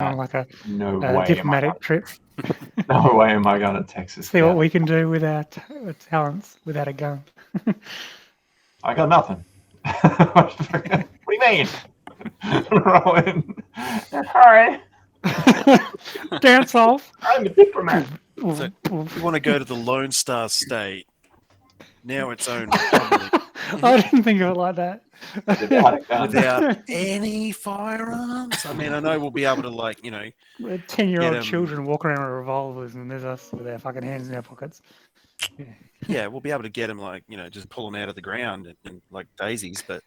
on like a No way diplomatic trip. No way am I going to Texas. See what we can do with our talents without a gun. I got nothing. What do you mean? Rowan. Sorry. Dance off. I'm a diplomat. So you want to go to the Lone Star State, now its own republic, I didn't think of it like that. without any firearms? I mean, I know we'll be able to, like, 10-year-old children walking around with revolvers, and there's us with our fucking hands in our pockets. Yeah, we'll be able to get them, like, just pull them out of the ground and like daisies, but...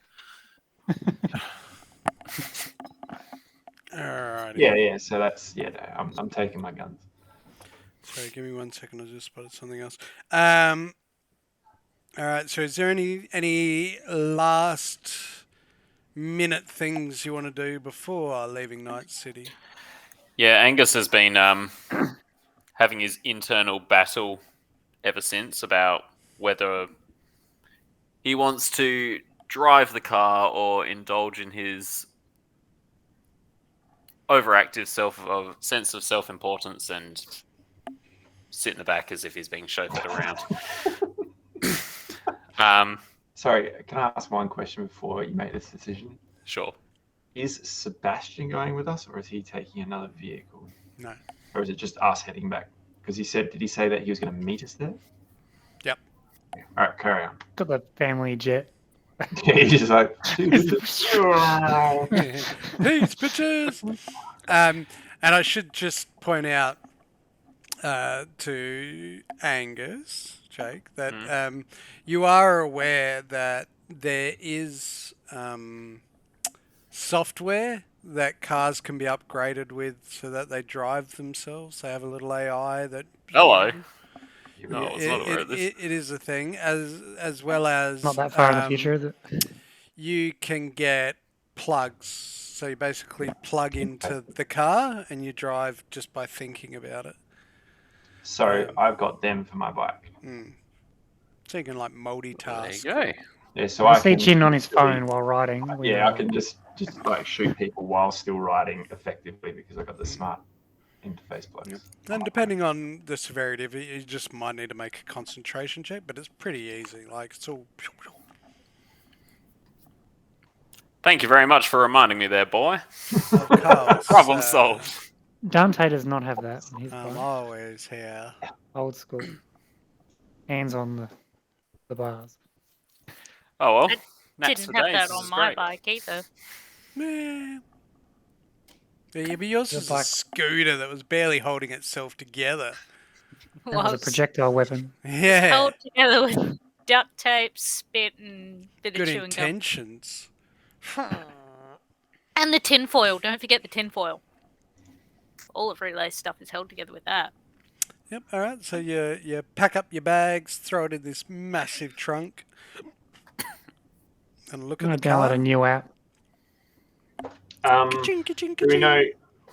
Alrighty. Yeah, so that's, no, I'm taking my guns. Sorry, give me 1 second, I just spotted something else. Alright, so is there any last minute things you want to do before leaving Night City? Yeah, Angus has been having his internal battle ever since about whether he wants to drive the car or indulge in his overactive sense of self-importance and sit in the back as if he's being chauffeured around. Sorry, can I ask one question before you make this decision? Sure. Is Sebastian going with us, or is he taking another vehicle? No. Or is it just us heading back? Because did he say that he was going to meet us there? Yep. All right, carry on. Got the family jet. Yeah, he's just like, Peace, bitches! And I should just point out to Angus, Jake, that you are aware that there is software that cars can be upgraded with so that they drive themselves. They have a little AI that... Hello. No, I was not aware of this. It is a thing, as well as... Not that far in the future, is it? You can get plugs. So you basically plug into the car and you drive just by thinking about it. So I've got them for my bike. So you can like multitask. There you go. Yeah, so I see Jin on his phone while riding. Yeah, I can just like shoot people while still riding effectively because I've got the smart interface plugs. Yep. And depending on the severity of it, you just might need to make a concentration check, but it's pretty easy. Like, it's all... Thank you very much for reminding me there, boy. Of course. Problem solved. Dante does not have that on his I'm bike. always here. Old school. Hands on the bars. Oh, well. I didn't have that on my bike either. Yeah, but yours was a scooter that was barely holding itself together. That was a projectile weapon. Yeah. Held together with duct tape, spit, and bit Good of chewing intentions. And the tinfoil. Don't forget the tinfoil. All of Relay's stuff is held together with that. Yep, alright, so you pack up your bags, throw it in this massive trunk, and look at the car. I'm going to download a new app. Do we know,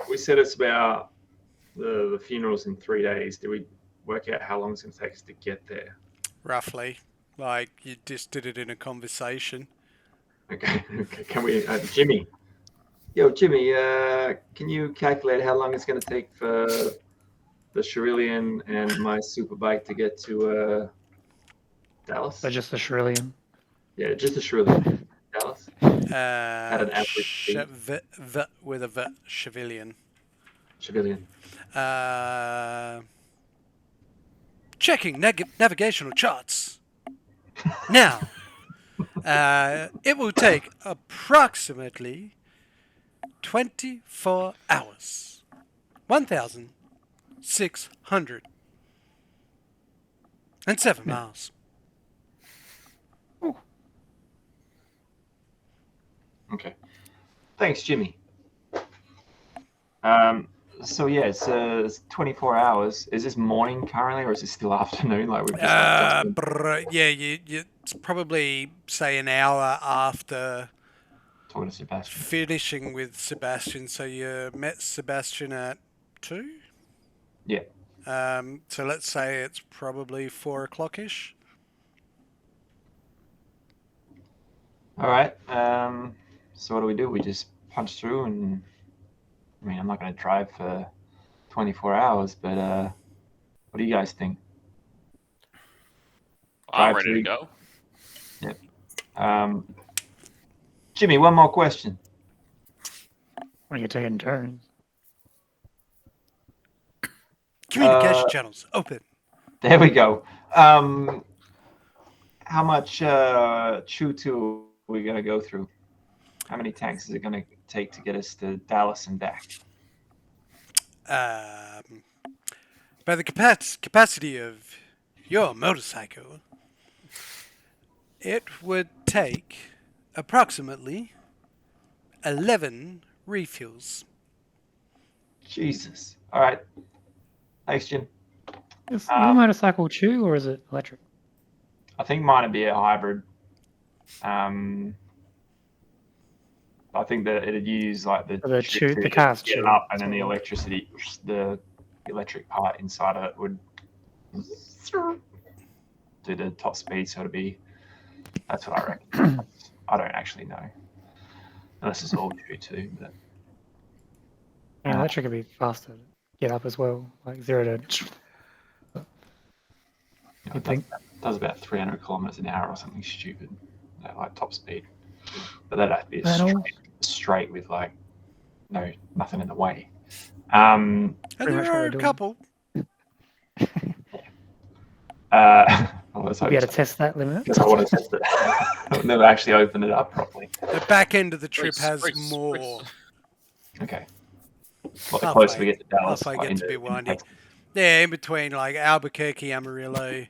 we said it's about the funeral's in 3 days. Do we work out how long it's going to take us to get there? Roughly. Like, you just did it in a conversation. Okay. Can we, Jimmy? Yo, Jimmy, can you calculate how long it's going to take for the Cerulean and my superbike to get to Dallas? So just the Cerulean? Yeah, just the Cerulean. Dallas? At an average speed. With a V, Civilian. Civilian. Checking navigational charts. Now, it will take approximately 24 hours. 1,607 miles. Okay. Thanks, Jimmy. So yeah, it's 24 hours. Is this morning currently, or is it still afternoon? Like we've just it's probably say an hour after talking to Sebastian. Finishing with Sebastian. So you met Sebastian at 2? Yeah. So let's say it's probably 4 o'clock-ish. All right. So what do? We just punch through and I mean, I'm not going to drive for 24 hours, but what do you guys think? I'm Drive ready to through- go. Jimmy, one more question. When you're taking turns. Communication channels open. There we go. How much Chew are we going to go through? How many tanks is it going to take to get us to Dallas and back? By the capacity of your motorcycle, it would take approximately 11 refills. Jesus. All right. Thanks, Jim. Is your motorcycle chew or is it electric? I think mine would be a hybrid. I think that it'd use like the The car's get it chew. up, and then the electricity, the electric part inside of it would do the top speed. So it'd be. That's what I reckon. I don't actually know, unless it's all chew too. But And electric would be faster to get up as well, like 0 to. I think. Does about 300 kilometers an hour or something stupid, like top speed. But that'd have to be straight with like nothing in the way. And Pretty much there what are we're a doing. couple. Well, let's hope Be able so. to test that limit. Because I want to test it. I've never actually opened it up properly. The back end of the trip Race, has race, more. race. Okay. Well, the Halfway- closer we get to Dallas, halfway like, gets a into- bit windy. Texas. Yeah, in between like Albuquerque, Amarillo,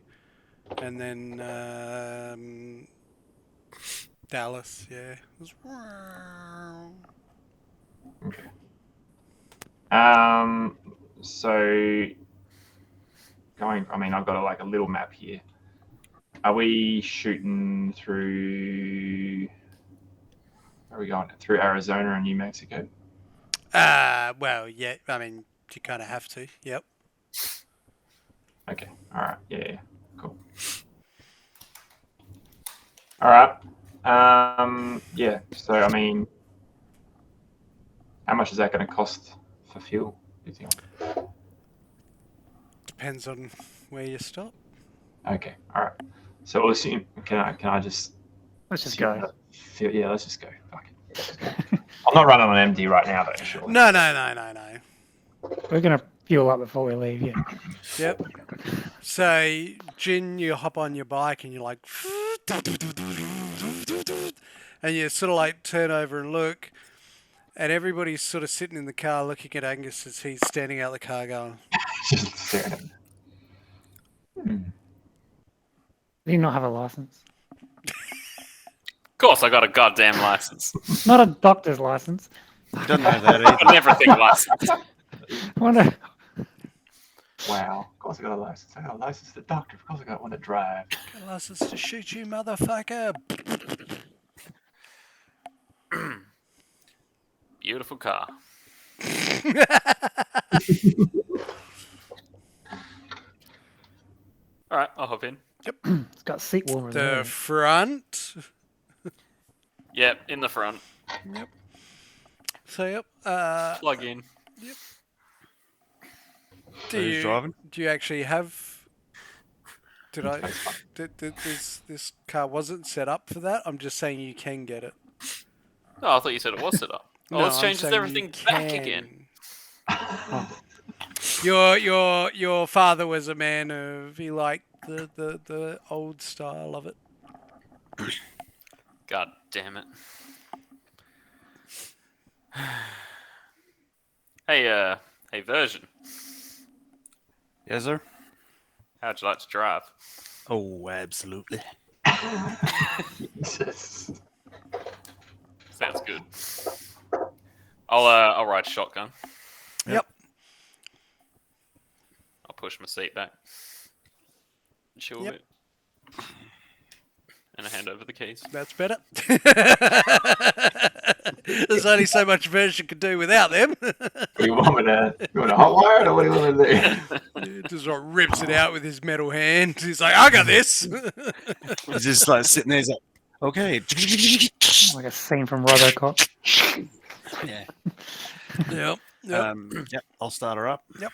and then Dallas. Yeah. Okay. So going. I mean, I've got like a little map here. Are we shooting through? Where are we going? Through Arizona and New Mexico? Well, yeah. I mean, you kind of have to. Yep. Okay. All right. Yeah. Cool. All right. Yeah. So I mean, how much is that going to cost for fuel? Do you think? Depends on where you stop. Okay. All right. So we'll assume. Can I just? Let's just assume go. that yeah. Let's just go. Fuck it. Let's just go. I'm not running on empty right now, though. Sure. No. We're gonna fuel up before we leave. Yeah. Yep. So, Jin, you hop on your bike and you're like, and you sort of like turn over and look, and everybody's sort of sitting in the car looking at Angus as he's standing out the car going, Just staring at me. Do you not have a license? Of course, I got a goddamn license. Not a doctor's license. You don't know that Got an either. everything license. I wonder. Wow. Of course I got a license. I got a license to the doctor. Of course I got one to drive. got a license to shoot you, motherfucker. Beautiful car. All right, I'll hop in. It's got seat warmers. The front. Yep, in the front. Yep. So, yep. Plug in. Who's driving? Do you actually have? This car wasn't set up for that. I'm just saying you can get it. Oh, I thought you said it was set up. Oh, No, let's I'm change saying everything you back can. again. Your father was a man of he liked the old style of it. God damn it. Hey, Version. Yes, sir. How'd you like to drive? Oh, absolutely. Jesus. Sounds good. I'll ride shotgun. Yep. I'll push my seat back. Chill a Yep. bit. And I hand over the keys. That's better. There's only so much Version can do without them. You want me to? You want a hot wire, or what do you want to do? He just like rips it out with his metal hand. He's like, I got this. He's just like sitting there. He's like, okay. Like a scene from RoboCop. Yeah. Yep. Yep. Yep, I'll start her up. Yep.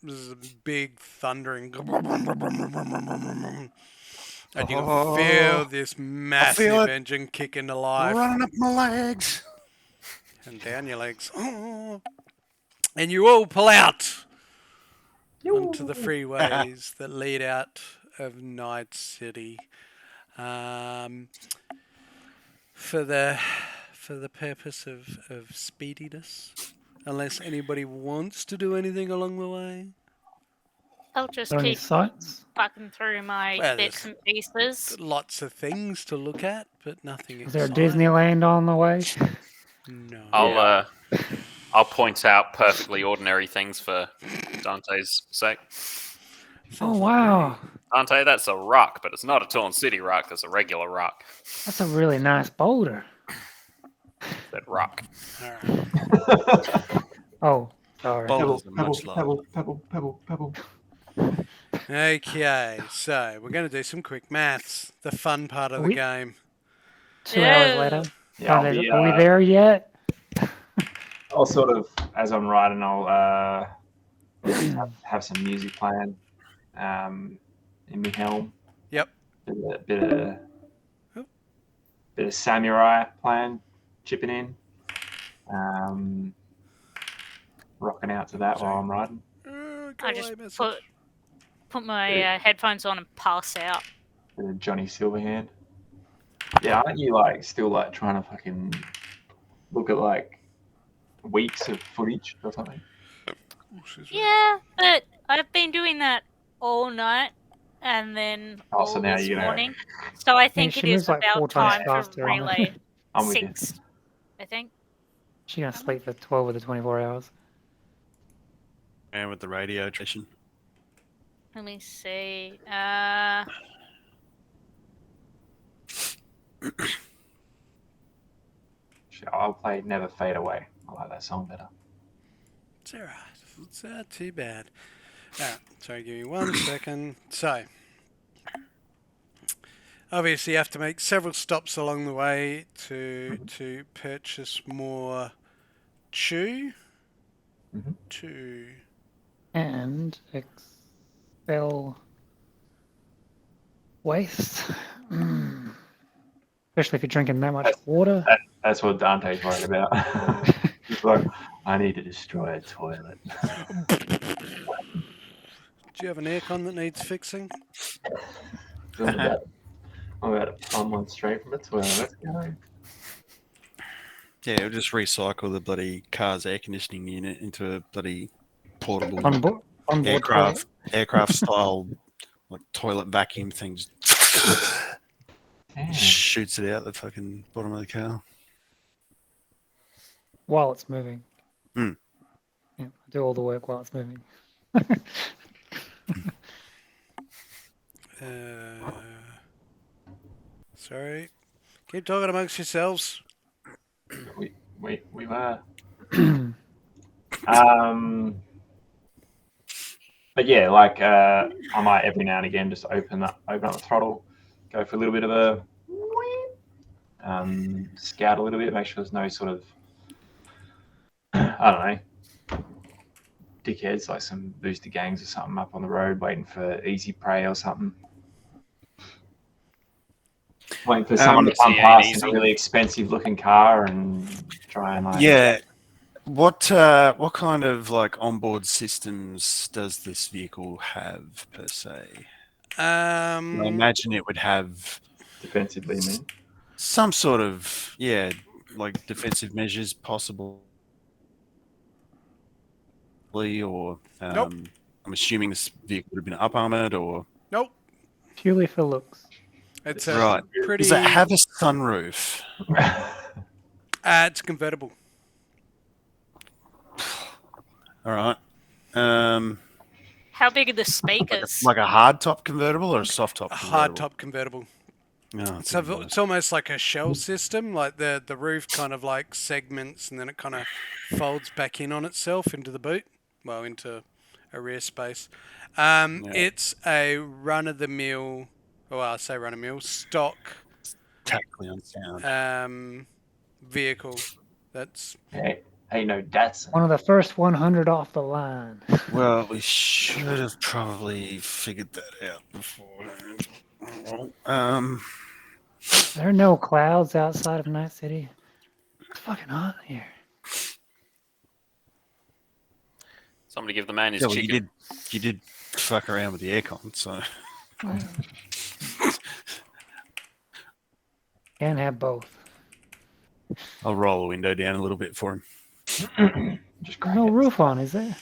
This is a big thundering. And you can feel this massive it. engine kick into life. Running up my legs. And down your legs. And you all pull out onto the freeways that lead out of Nightcity. For the purpose of speediness. Unless anybody wants to do anything along the way. I'll just Are there any keep sights? fucking through my Well, bits and pieces. Lots of things to look at, but nothing Is there a exciting. Disneyland on the way? No. I'll point out perfectly ordinary things for Dante's sake. Oh, wow. Dante, that's a rock, but it's not a Torn City rock. It's a regular rock. That's a really nice boulder. That rock. Oh, sorry. Boulders Pebble, are much pebble, larger. pebble. Okay, so we're going to do some quick maths. The fun part of the We- game. 2 hours Yeah. later. Yeah, I'll Are be, we there yet? I'll sort of, as I'm riding, I'll have some music playing in my helm. Yep. Bit of samurai playing, chipping in, rocking out to that while I'm riding. I just put my headphones on and pass out. Bit of Johnny Silverhand. Yeah, aren't you like still like trying to fucking look at like weeks of footage or something? Yeah, but I've been doing that all night and then Oh, all so now this you're gonna. morning. So I think she it is moves like 4 about times time for faster on it. relay I'm with you. 6, I think. She's gonna sleep for 12 of the 24 hours. And with the radio station. Let me see. I'll play Never Fade Away. I like that song better. It's alright. It's not too bad. Alright, sorry, give me 1 second. So, obviously you have to make several stops along the way to purchase more chew. Mhm. Chew. And expel waste. Especially if you're drinking that much water. That's what Dante's worried about. He's like, I need to destroy a toilet. Do you have an aircon that needs fixing? I'm about to plumb one straight from the toilet. Let's go. Yeah, it'll just recycle the bloody car's air conditioning unit into a bloody portable Onboard aircraft style like toilet vacuum thing. Just Damn. shoots it out the fucking bottom of the car. while it's moving. Hmm. Yeah, I do all the work while it's moving. Sorry. Keep talking amongst yourselves. We were. But yeah, like I might every now and again just open up the throttle, go for a little bit of a scout a little bit, make sure there's no sort of I don't know dickheads like some booster gangs or something up on the road waiting for easy prey or something. Waiting for someone to come past in a really expensive looking car and try and like What kind of like onboard systems does this vehicle have per se? I imagine it would have defensively, I mean. some sort of like defensive measures possibly, or Nope. I'm assuming this vehicle would have been up armored or Nope. Purely for looks. It's right. pretty. Does it have a sunroof? It's convertible. All right. How big are the speakers? Like a hard top convertible or a soft top A convertible? hard top convertible. No, So it's almost like a shell system, like the roof kind of like segments and then it kind of folds back in on itself into the boot, well, into a rear space. It's a run-of-the-mill, stock tactically unsound. vehicle. That's Hey, Ain't no Datsun. One of the first 100 off the line. Well, we should have probably figured that out beforehand. There are no clouds outside of Night City. It's fucking hot here. Somebody give the man his Yeah, well, chicken. you did fuck around with the aircon, so Can't have both. I'll roll the window down a little bit for him. Just There's no roof on, is there?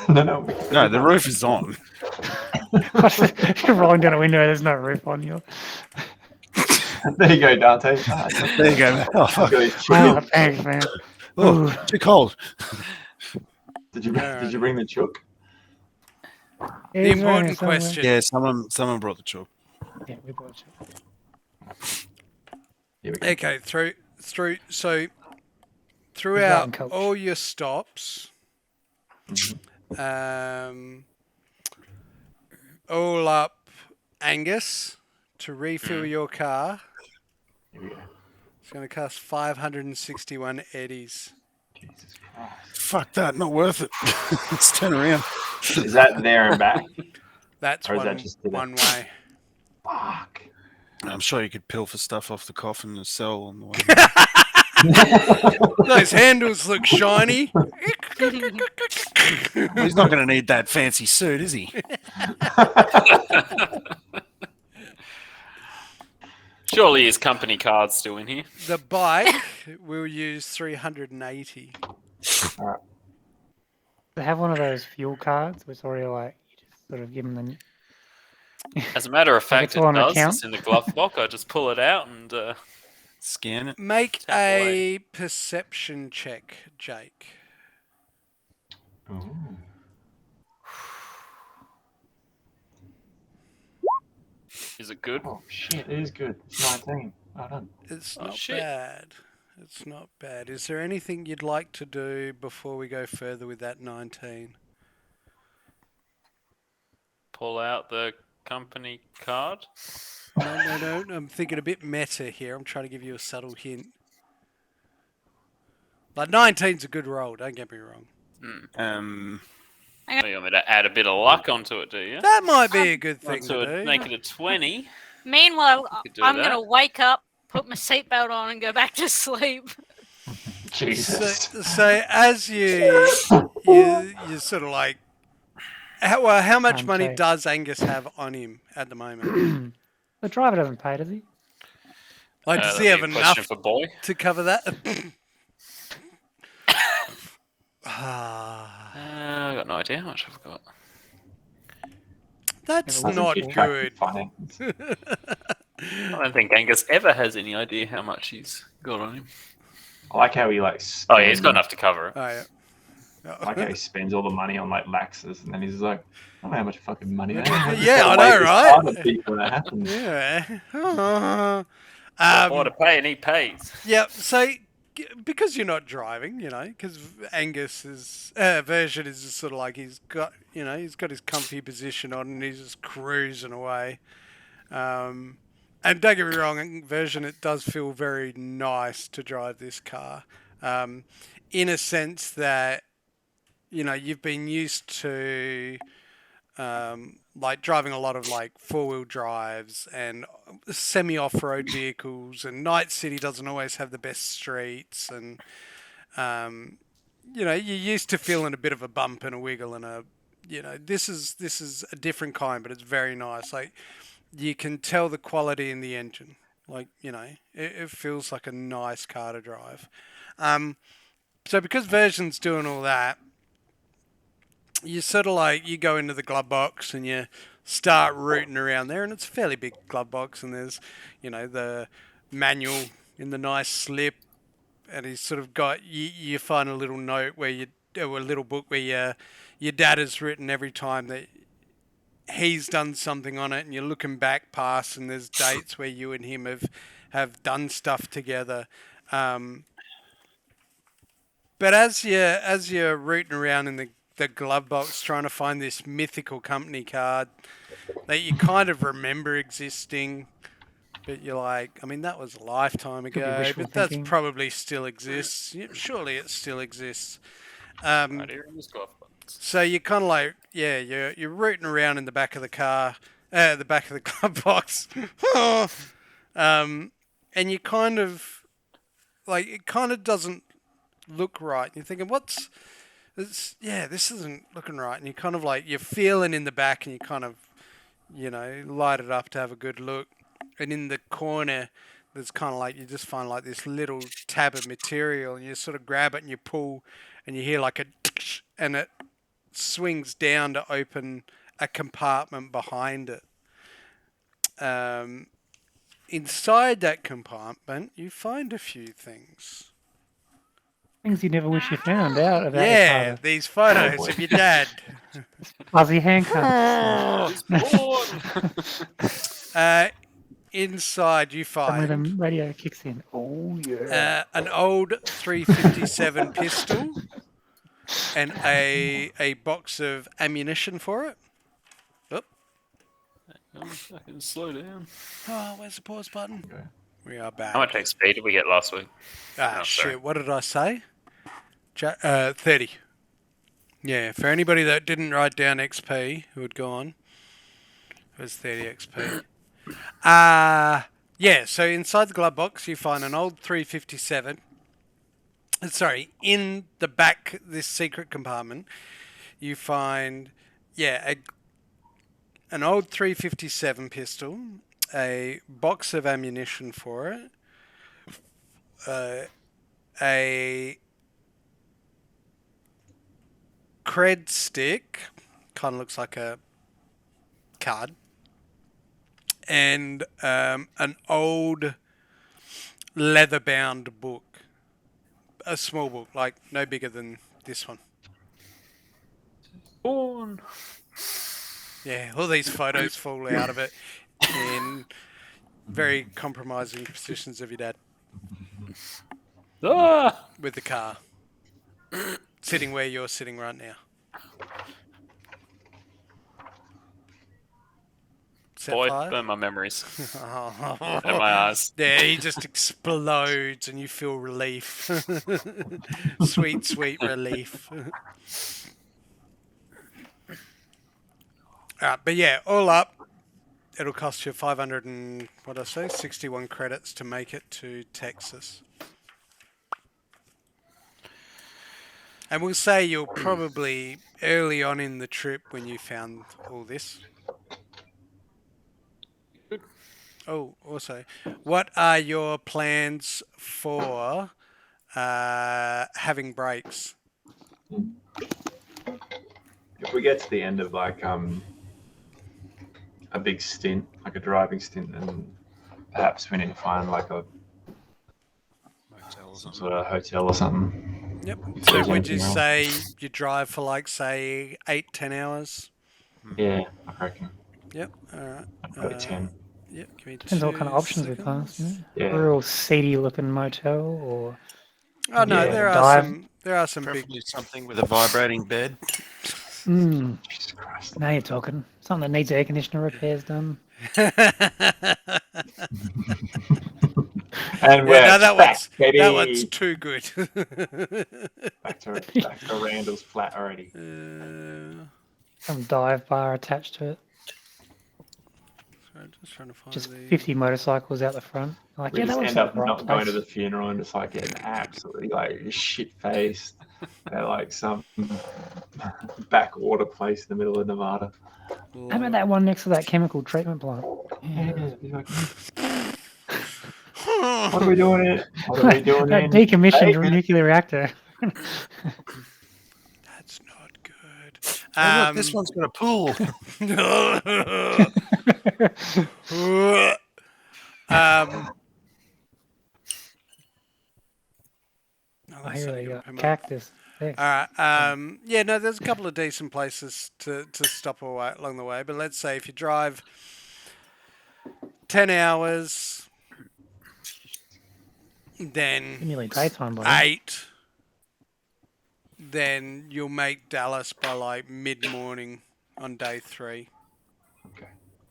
No. No, the roof is on. You're rolling down a window, there's no roof on you. There you go, Dante. There you go. Oh, fuck. Oh, thanks, man. Oh, too cold. Did you bring the chook? The important question. Yeah, someone brought the chalk. Yeah, we brought you. Here we go. Okay, so throughout Rotten coach. all your stops, all up, Angus, to refill your car, Here we go. it's going to cost 561 eddies. Jesus Christ. Fuck that, not worth it. Let's turn around. Is that there and back? That's Or is that just one way. Fuck. I'm sure you could pilfer stuff off the coffin and sell on the way. Those handles look shiny. Well, he's not going to need that fancy suit, is he? Surely his company card's still in here. The bike will use 380. They have one of those fuel cards, which already like you just sort of give them the. As a matter of fact, it's all on it does. account. It's in the glove box. I just pull it out and Scan it. Make Tap a away. perception check, Jake. Ooh. is it good? Oh shit, it is good. It's 19. Well done. It's Oh, not shit. bad. It's not bad. Is there anything you'd like to do before we go further with that 19? Pull out the company card. No. I'm thinking a bit meta here. I'm trying to give you a subtle hint. Like 19's a good roll, don't get me wrong. Oh, you want me to add a bit of luck onto it, do you? That might be a good thing Want to to do. make it a 20. Meanwhile, could do I'm that. going to wake up, put my seatbelt on, and go back to sleep. Jesus. So as you sort of like, how much money Okay. does Angus have on him at the moment? The driver doesn't pay, does he? Like, does he That'd have be a question enough for Boy. to cover that? I got no idea how much I've got. That's Doesn't not Keep track of good. finance. I don't think Angus ever has any idea how much he's got on him. I like how he like. Oh yeah, he's got enough to cover it. Oh, yeah. I like how he spends all the money on like laxes, and then he's like, I don't know how much fucking money I have. Yeah, I Just gotta know, wait this right? time to peak when that happens. Yeah. More to pay and he pays. Yeah, so because you're not driving, because Angus's version is just sort of like he's got his comfy position on and he's just cruising away. And don't get me wrong, version, it does feel very nice to drive this car, in a sense that you've been used to like driving a lot of like four-wheel drives and semi-off-road vehicles, and Night City doesn't always have the best streets, and you're used to feeling a bit of a bump and a wiggle and a this is a different kind, but it's very nice. Like you can tell the quality in the engine. Like it feels like a nice car to drive. So because version's doing all that, you sort of like you go into the glove box and you start rooting around there, and it's a fairly big glove box, and there's the manual in the nice slip, and he's sort of got you find a little note or a little book where your dad has written every time that he's done something on it, and you're looking back past, and there's dates where you and him have done stuff together. But as you're rooting around in the glove box trying to find this mythical company card that you kind of remember existing, but you're like, I mean, that was a lifetime Could be ago, wishful but that's thinking. probably still exists. Surely it still exists. Right here in this golf box. So you're kind of like, yeah, you're rooting around in the back of the car, the back of the glove box, and you kind of like it kind of doesn't look right. You're thinking, this isn't looking right, and you kind of like you're feeling in the back, and you kind of, light it up to have a good look, and in the corner. There's kind of like you just find like this little tab of material, and you sort of grab it and you pull, and you hear like a tsh, and it swings down to open a compartment behind it. Inside that compartment, you find a few things. Things you never wish you found out about your Yeah, father. these photos of your dad. Fuzzy handcuffs. Inside, you Suddenly find the radio kicks in. Oh, yeah. an old 357 pistol and a box of ammunition for it. I can slow down. Oh, where's the pause button? Okay. We are back. How much XP did we get last week? Ah, Oh, shit. sorry. What did I say? 30. Yeah, for anybody that didn't write down XP, who had gone, it was 30 XP. Yeah, so inside the glove box, you find an old 357. Sorry, in the back, this secret compartment, you find, an old 357 pistol, a box of ammunition for it, a cred stick, kind of looks like a card, and an old leather-bound book, a small book, like no bigger than this one. Born. Yeah, all these photos fall out of it in very compromising positions of your dad Ah! with the car, sitting where you're sitting right now. Set Boy, fire? burn my memories Oh. and my eyes. Yeah, he just explodes and you feel relief. Sweet, sweet relief. But yeah, all up, it'll cost you 500 and, 61 credits to make it to Texas. And we'll say you're probably early on in the trip when you found all this. Oh, also, what are your plans for having breaks? If we get to the end of like a big stint, like a driving stint, then perhaps we need to find like a Motel or some something. sort of hotel or something. Yep. If So there's would you anything else. say you drive for like, say, 8-10 hours? Yeah, I reckon. Yep. All right. I'd go 10. Yep. Give me Depends what kind of 2 options we pass. seconds. Yeah. Real seedy looking motel or Oh no, Yeah. there Dive. are some big. Preferably something with a vibrating bed. Jesus Christ. now you're talking. Something that needs air conditioner repairs done. And Yeah, no, we're back, baby. that one's too good. back to Randall's flat already. Some dive bar attached to it. Sorry, just trying to find Just the... 50 motorcycles out the front. Like, We yeah, just that was end up the right not going to place. the funeral and just like getting absolutely like shit faced at like some backwater place in the middle of Nevada. How about that one next to that chemical treatment plant? What are we doing here? What are we doing That in decommissioned Vegas? nuclear reactor. That's not good. Oh, look, this one's got a pool. Oh, I that's hear only they gonna got come up. cactus. There. All right. Yeah, no, there's a couple of decent places to stop along the way. But let's say if you drive 10 hours, then Nearly daytime, buddy. 8, then you'll make Dallas by like mid-morning on day 3. Okay.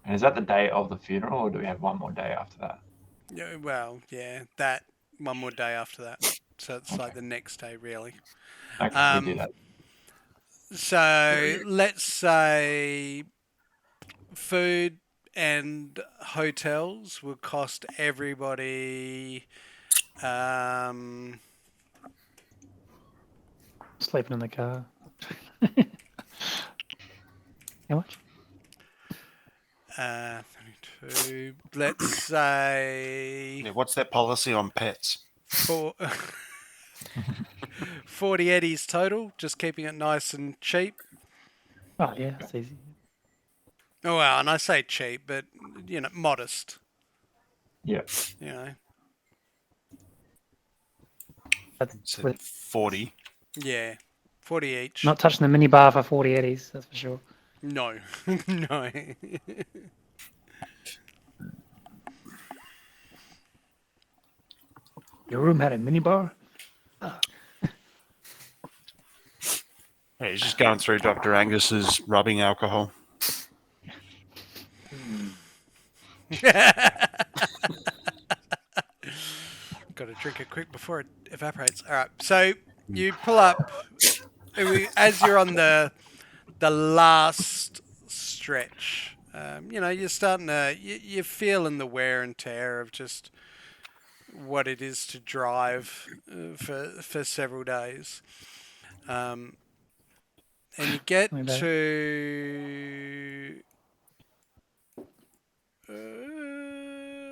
And is that the day of the funeral, or do we have one more day after that? Yeah, well, yeah, that one more day after that. So it's like the next day, really. Okay, we do that. So let's say food and hotels will cost everybody. Sleeping in the car. How much? 32. Let's say Yeah, what's their policy on pets? 40 eddies total, just keeping it nice and cheap. Oh yeah, it's easy. Oh well, and I say cheap, but modest. Yeah. You know, That's So 40. yeah, 40 each. not touching the minibar for 40 eddies, that's for sure. No, no. Your room had a minibar? Yeah, he's just going through Dr. Angus's rubbing alcohol. Got to drink it quick before it evaporates. All right, so you pull up as you're on the last stretch. You're starting to you're feeling the wear and tear of just what it is to drive for several days. And you get Not bad. to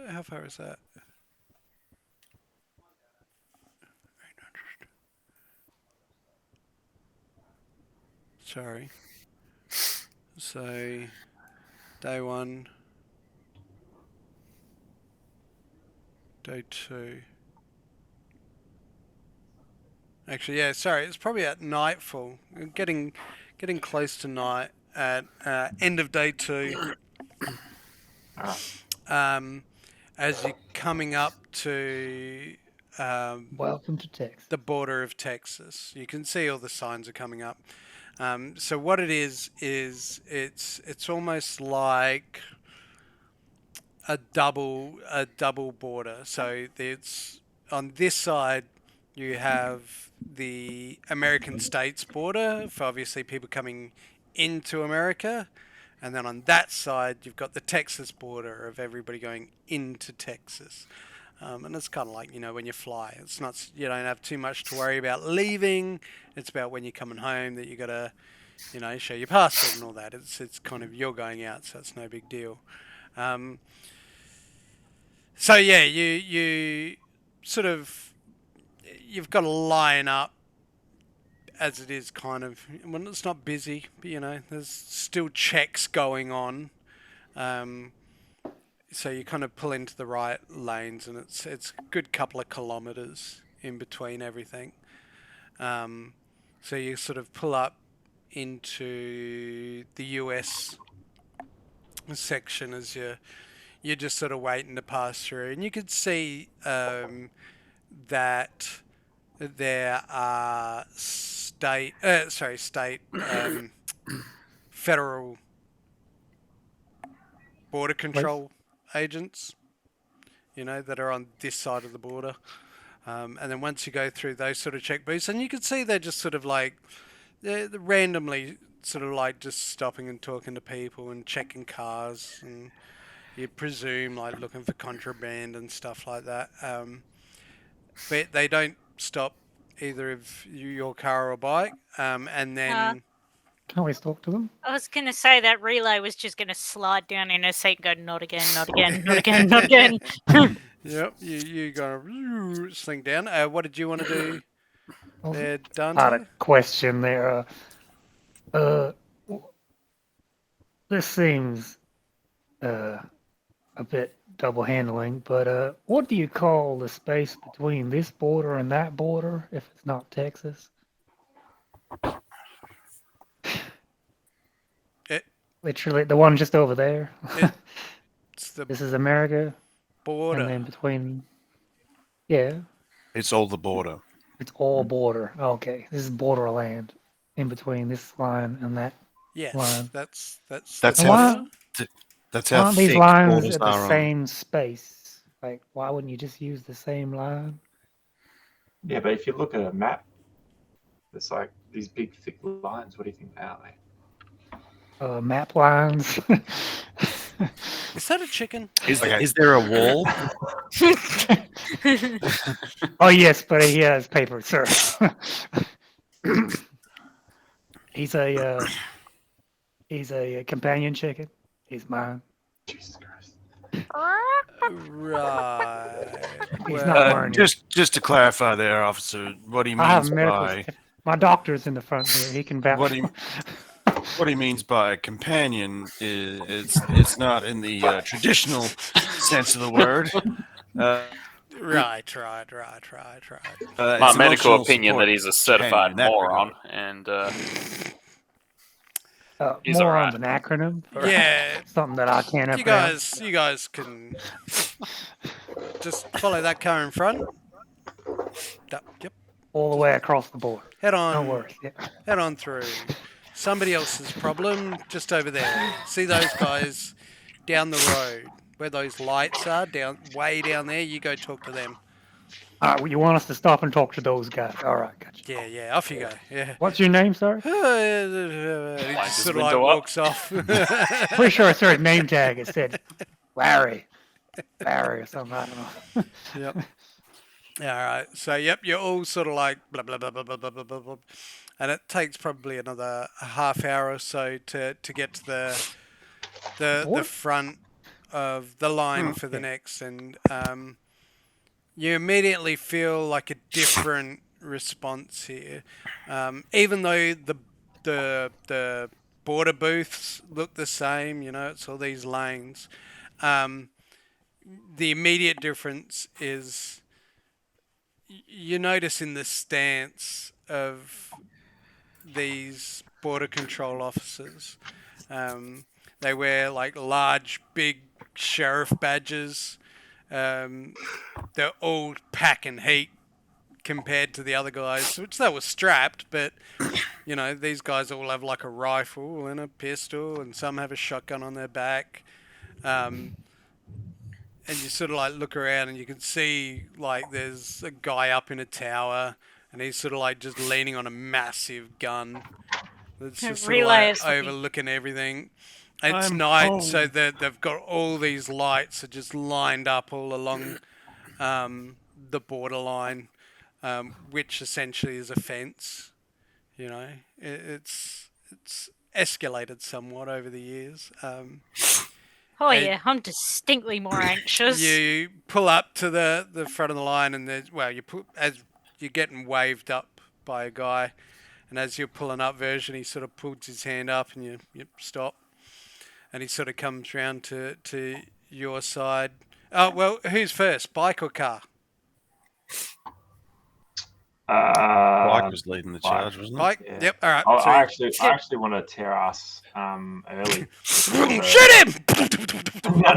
how far is that? Sorry. So day 1, day 2. Actually, yeah. Sorry, it's probably at nightfall. Getting close to night at end of day 2. As you're coming up to Welcome to Texas. the border of Texas, you can see all the signs are coming up. So what it is it's almost like a double border. So it's on this side you have the American states border for obviously people coming into America, and then on that side you've got the Texas border of everybody going into Texas. And it's kind of like, when you fly, it's not, you don't have too much to worry about leaving. It's about when you're coming home that you got to, show your passport and all that. It's kind of, you're going out, so it's no big deal. So yeah, you sort of, you've got to line up as it is kind of, well, it's not busy, but there's still checks going on. So you kind of pull into the right lanes, and it's a good couple of kilometres in between everything. So you sort of pull up into the US section as you're just sort of waiting to pass through, and you could see that there are state federal border control agents, that are on this side of the border. And then once you go through those sort of check booths, and you can see they're just sort of like, they're randomly sort of like just stopping and talking to people and checking cars, and you presume like looking for contraband and stuff like that. But they don't stop either of your car or bike. And then... Can always talk to them. I was going to say that relay was just going to slide down in her seat and go, not again, not again, not again, not again. Yep, you gonna sling down. What did you want to do there, I had a Dante? question there. This seems a bit double handling, but what do you call the space between this border and that border if it's not Texas? Literally, the one just over there. It's the This is America, border. and then between, yeah, It's all the border. it's all border. Okay, this is borderland in between this line and that Yes, line. that's That's the how border. that's how Aren't these thick lines borders at the are on. same space? Like, why wouldn't you just use the same line? Yeah, but if you look at a map, it's like these big thick lines. What do you think they are? Map lines. Is that a chicken? Is there a wall? Oh yes, but he has paper, sir. he's a companion chicken. He's mine. Jesus Christ. Right. He's Well, not wearing it. Just to clarify, there, officer, what he I have means medical. by My doctor's in the front here. He can vouch. what he what he means by companion is it's not in the traditional sense of the word. right. My It's medical emotional opinion that support he's a certified companion in that moron, regard. and he's all Moron's right. an acronym for Yeah. something that I can't You pronounce. guys can just follow that car in front. Yep. All the way across the board. Head No on. worries. Yeah. Head on through. Somebody else's problem just over there. See those guys down the road where those lights are way down there. You go talk to them. All right, well, you want us to stop and talk to those guys? All right, gotcha. Yeah. Off you go. Yeah. What's your name, sir? He Winds just his sort of like window up. walks off. Pretty sure I saw his name tag. It said Larry or something. I don't know. Yep. All right. So you're all sort of like blah blah blah blah blah blah blah blah, blah. And it takes probably another half hour or so to get to the front of the line for the next, and you immediately feel like a different response here, even though the border booths look the same. It's all these lanes. The immediate difference is you notice in the stance of these border control officers. They wear like large, big sheriff badges. They're all pack and heat compared to the other guys, which they were strapped, but these guys all have like a rifle and a pistol, and some have a shotgun on their back. And you sort of like look around and you can see like there's a guy up in a tower and he's sort of like just leaning on a massive gun that's just sort of like overlooking everything. It's night, so they've got all these lights are just lined up all along the borderline, which essentially is a fence. It's escalated somewhat over the years. Oh yeah, I'm distinctly more anxious. You pull up to the front of the line, and as you're getting waved up by a guy, and as you're pulling up, version, he sort of pulls his hand up, and you stop, and he sort of comes round to your side. Oh well, who's first, bike or car? Bike was leading the charge, wasn't it? Bike. Yeah. Yep. All right. I actually want to tear ass early. Shoot him! No,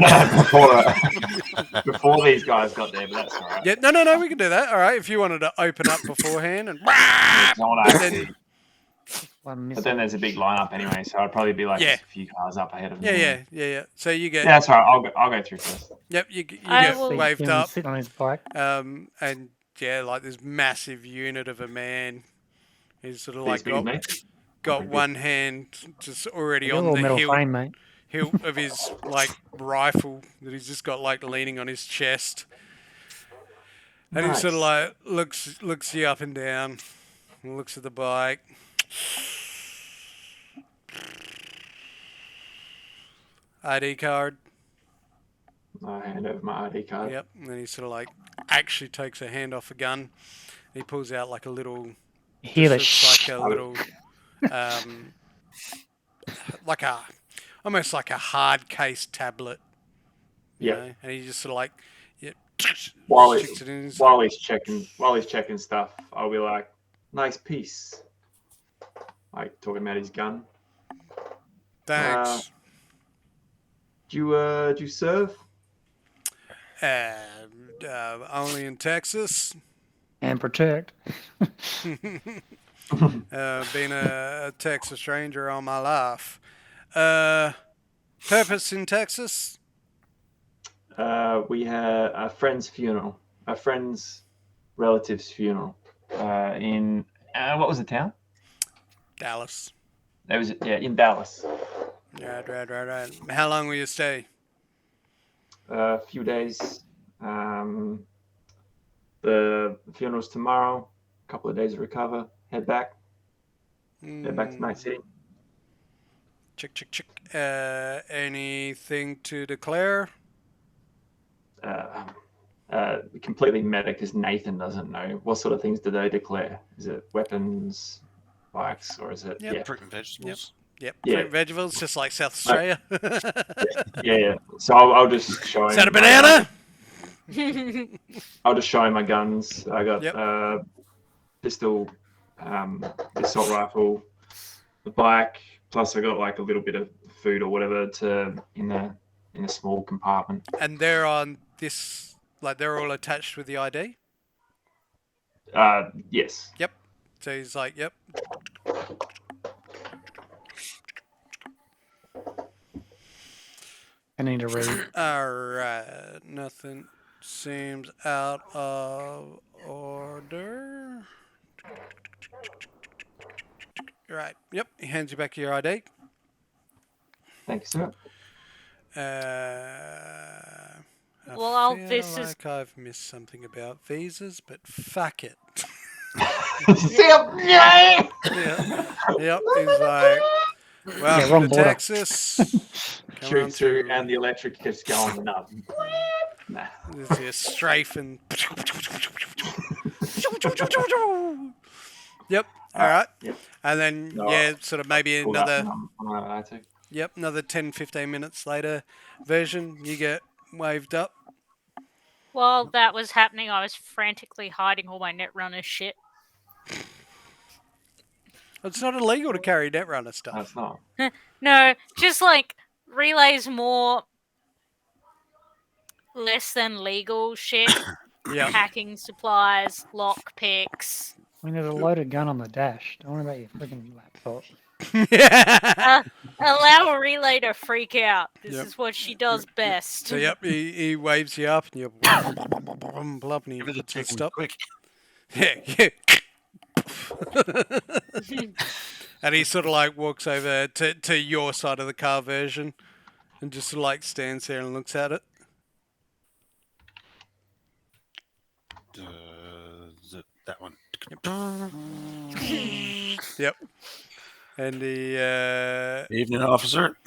before these guys got there, but that's all right. Yeah. No. We can do that. All right. If you wanted to open up beforehand and. But then there's a big lineup anyway, so I'd probably be like a few cars up ahead of them. Yeah. So you get. Yeah, that's all right. I'll go through first. Yep. You get waved up. Sitting on his bike. And like this massive unit of a man. He's sort of like got one hand just already You're on a little the middle hilt. fine, mate. Hilt of his like rifle that he's just got like leaning on his chest, and he sort of like looks you up and down, and looks at the bike. ID card. I hand over my ID card. Yep, and then he sort of like actually takes a hand off a gun. He pulls out like a little. Almost like a hard case tablet. Yeah. And he just sort of like, while he's checking stuff, I'll be like, nice piece. Like talking about his gun. Thanks. Do you serve? Only in Texas. And protect. Been a Texas Ranger all my life. Purpose in Texas? We had a friend's funeral, a friend's relative's funeral in what was the town? Dallas. That was in Dallas. Right. How long will you stay? A few days. The funeral's tomorrow. A couple of days to recover. Head back. Head back to Night City. Check. Anything to declare? Completely meta because Nathan doesn't know. What sort of things do they declare? Is it weapons, bikes, or is it? Yep. Yeah. Fruit and vegetables. Yep. Yeah. Fruit and vegetables, just like South Australia. Yeah. So I'll just show him. Is that a banana? I'll just show him my guns. I got Yep. Pistol, assault rifle, the bike. Plus, I got like a little bit of food or whatever in a small compartment. And they're on this, like they're all attached with the ID? Yes. Yep. So he's like, yep. I need to read. Alright. Nothing seems out of order. Right. Yep. He hands you back your ID. Thank you, sir. I feel this is- like I've missed something about visas, but fuck it. Yeah. Yep. He's like, welcome wrong to border. Texas. Come on Shoot through, through. and the electric keeps going nuts. Nah. There's a strafing. Yep. All right. Yep. And then, No, sort of maybe Pull that another, one. I'm gonna too. yep, another 10, 15 minutes later version, you get waved up. While that was happening, I was frantically hiding all my Netrunner shit. It's not illegal to carry Netrunner stuff. That's not. No, just like relays more less than legal shit. Yeah. Hacking supplies, lock picks. I mean, there's a loaded gun on the dash. Don't worry about your freaking laptop. Allow a relay to freak out. This Yep. is what she does best. So, yep, he waves you up and you blah, and he Give it a puts you tick stop. quick. Yeah. And he sort of like walks over to your side of the car version and just sort of like stands there and looks at it. That one. Yep. And he Evening, officer.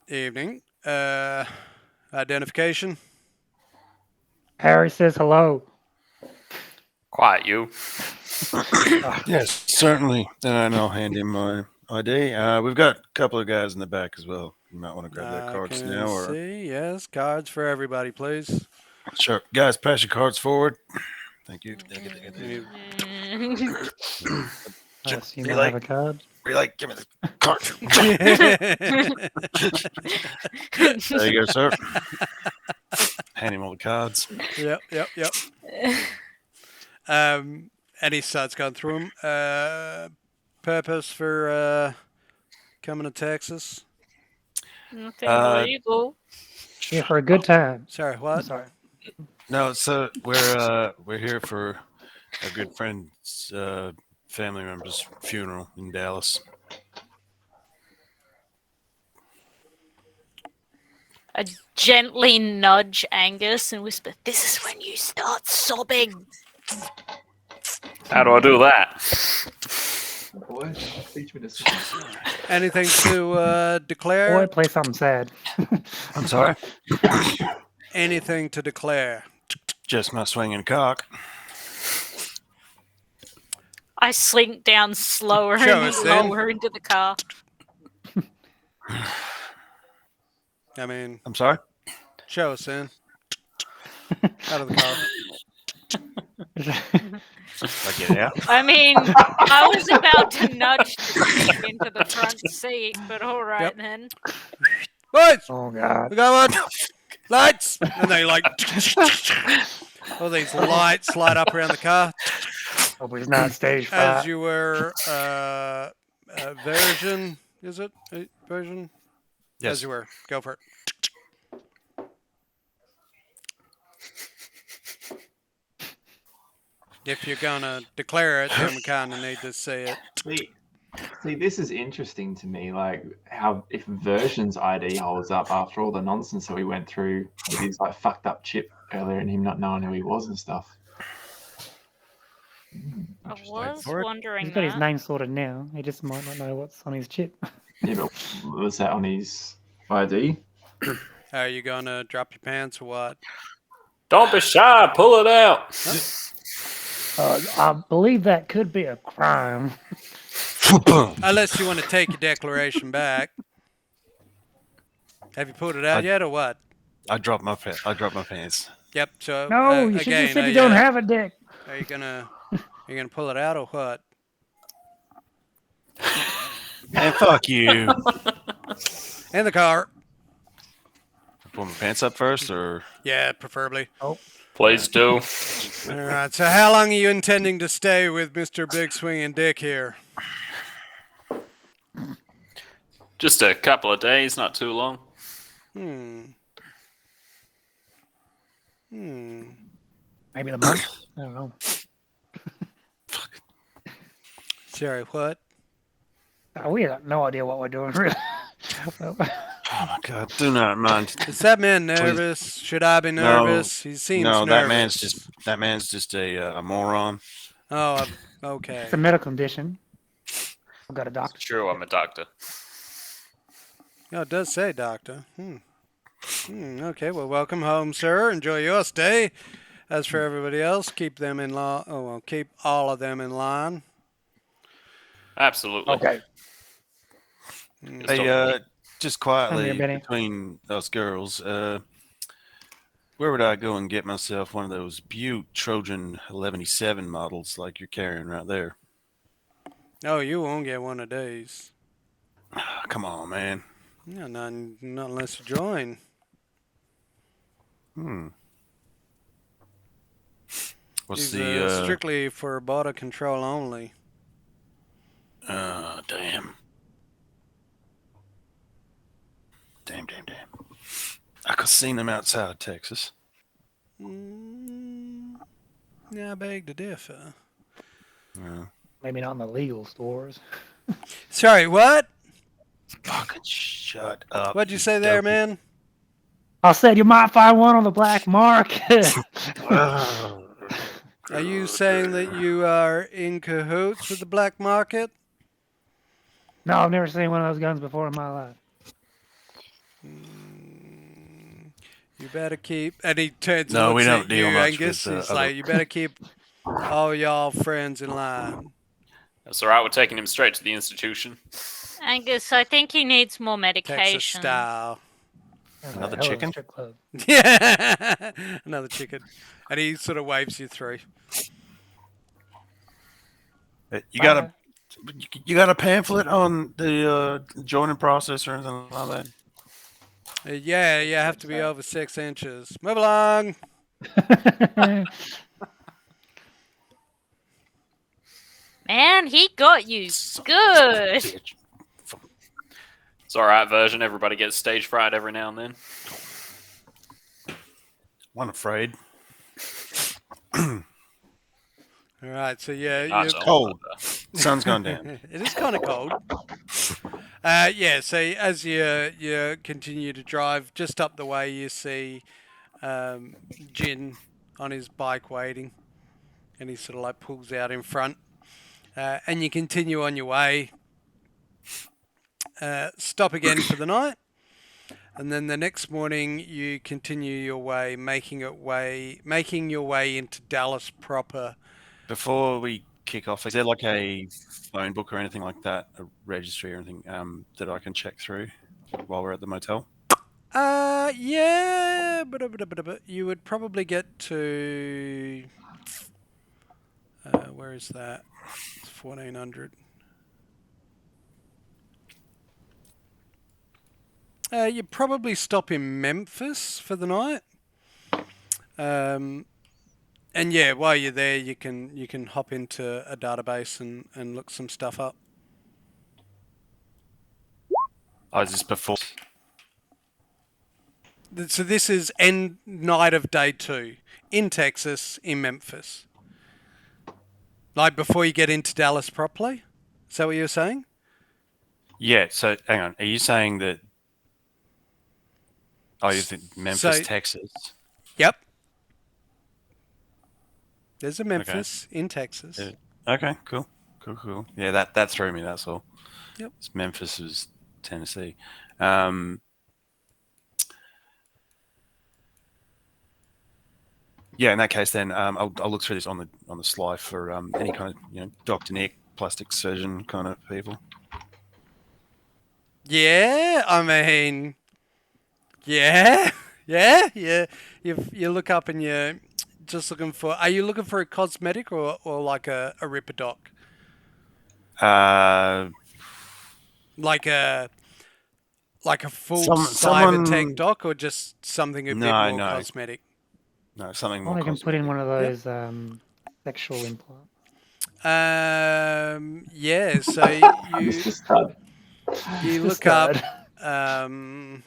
evening. Identification. Harry says hello. Quiet, you. Yes, certainly. And I'll hand him my ID. We've got a couple of guys in the back as well. You might want to grab their cards Can now. Or see. Yes, cards for everybody, please. sure, guys, pass your cards forward. Thank you. Yes, you Relay. might have a card. Relay, give me the card. There you go, sir. Hand him all the cards. Yep. And he starts going through them. Purpose for coming to Texas. Nothing Uh, illegal. Here for a good time. Sorry, I'm what? sorry. No, so we're here for a good friend's family member's funeral in Dallas. I gently nudge Angus and whisper, "This is when you start sobbing." How do I do that? Boy, teach me this. Anything to declare? Boy, play something sad. I'm sorry. Anything to declare? Just my swinging cock. I slink down slower Show and us then. lower into the car. I mean, I'm sorry. show us in. Out of the car. I get out. I mean, I was about to nudge the stick into the front seat, but all right Yep. then. Boys, Oh God. we got one. Lights, and they like all these lights light up around the car. Hope he's not stage As 5. you were version, is it version? Yes. As you were. Go for it. If you're gonna declare it, then we kind of need to see it. See, this is interesting to me. Like how if versions ID holds up after all the nonsense that we went through with his like fucked up chip earlier and him not knowing who he was and stuff. I Interesting. was for it. wondering He's got his that. name sorted now. He just might not know what's on his chip. Yeah, but was that on his ID? Are you gonna drop your pants or what? Don't be shy. Pull it out. I believe that could be a crime. Unless you want to take your declaration back. Have you pulled it out yet, or what? I dropped my pants. Yep. So No, you should again, have said are you don't have a dick. Are you gonna pull it out or what? Man, fuck you. In the car. Pull my pants up first, or Yeah, preferably. Please do. All right. So how long are you intending to stay with Mr. Big Swinging Dick here? Just a couple of days, not too long. Maybe the month. I don't know. Sorry, what? We have no idea what we're doing, really. oh my god, do not mind. Is that man nervous? Should I be nervous? He seems No, nervous. that man's just a moron. Oh, okay. It's a medical condition. I've got a doctor. It's true, I'm a doctor. Oh, it does say doctor. Okay, well, welcome home, sir. Enjoy your stay. As for everybody else, keep them in line. Oh, well, keep all of them in line. Absolutely. Okay. Hey, just quietly Come here, Benny. between us girls, where would I go and get myself one of those Butte Trojan 1187 models like you're carrying right there? Oh, you won't get one of these. Come on, man. No, not unless you join. What's These the are strictly for border control only. Damn. Damn. I could seen them outside of Texas. Yeah, I beg to differ. Maybe not in the legal stores. Sorry, what? Fucking shut up. What'd you say there, dopey. man? I said you might find one on the black market. Are you saying that you are in cahoots with the black market? No, I've never seen one of those guns before in my life. You better keep. And he turns No, and we looks don't at deal you, much Angus. with, He's other- like, you better keep all y'all friends in line. That's all right. We're taking him straight to the institution. Angus, I think he needs more Texas medication. style. Another Hell of a chicken? strip club. Yeah, another chicken. And he sort of waves you through. You got a pamphlet on the joining process or anything like that? Yeah, you have to be over 6 inches. Move along. Man, he got you good. Bitch. It's all right, version. Everybody gets stage fright every now and then. I'm afraid. All right, so yeah, Ah, you so- Cold. Sun's gone down. it is kind of cold. Yeah, so as you continue to drive, just up the way you see Jin on his bike waiting, and he sort of like pulls out in front, and you continue on your way. Stop again for the night, and then the next morning you continue your way, making your way into Dallas proper. Before we kick off, is there like a phone book or anything like that, a registry or anything that I can check through while we're at the motel? Yeah, but you would probably get to where is that? It's 1400. You probably stop in Memphis for the night. And yeah, while you're there, you can hop into a database and look some stuff up. Oh, is this before? So this is end night of day 2 in Texas, in Memphis. Like before you get into Dallas properly? Is that what you're saying? Yeah. So hang on. Are you saying that? Oh, you think Memphis, So- Texas? Yep. There's a Memphis in Texas. Yeah. Okay. Cool. Yeah, that threw me. That's all. Yep. Memphis was Tennessee. Yeah, in that case, then I'll look through this on the sly for any kind of Dr. Nick plastic surgeon kind of people. Yeah, I mean, yeah. You look up and you're just looking for. Are you looking for a cosmetic or like a ripper doc? Like a full cyber tech doc, or just something a bit more cosmetic? No, something Or more I can put in cosmetic. one of those sexual implants. Yeah. So Mr. Stud. you Mr. look up. Stud.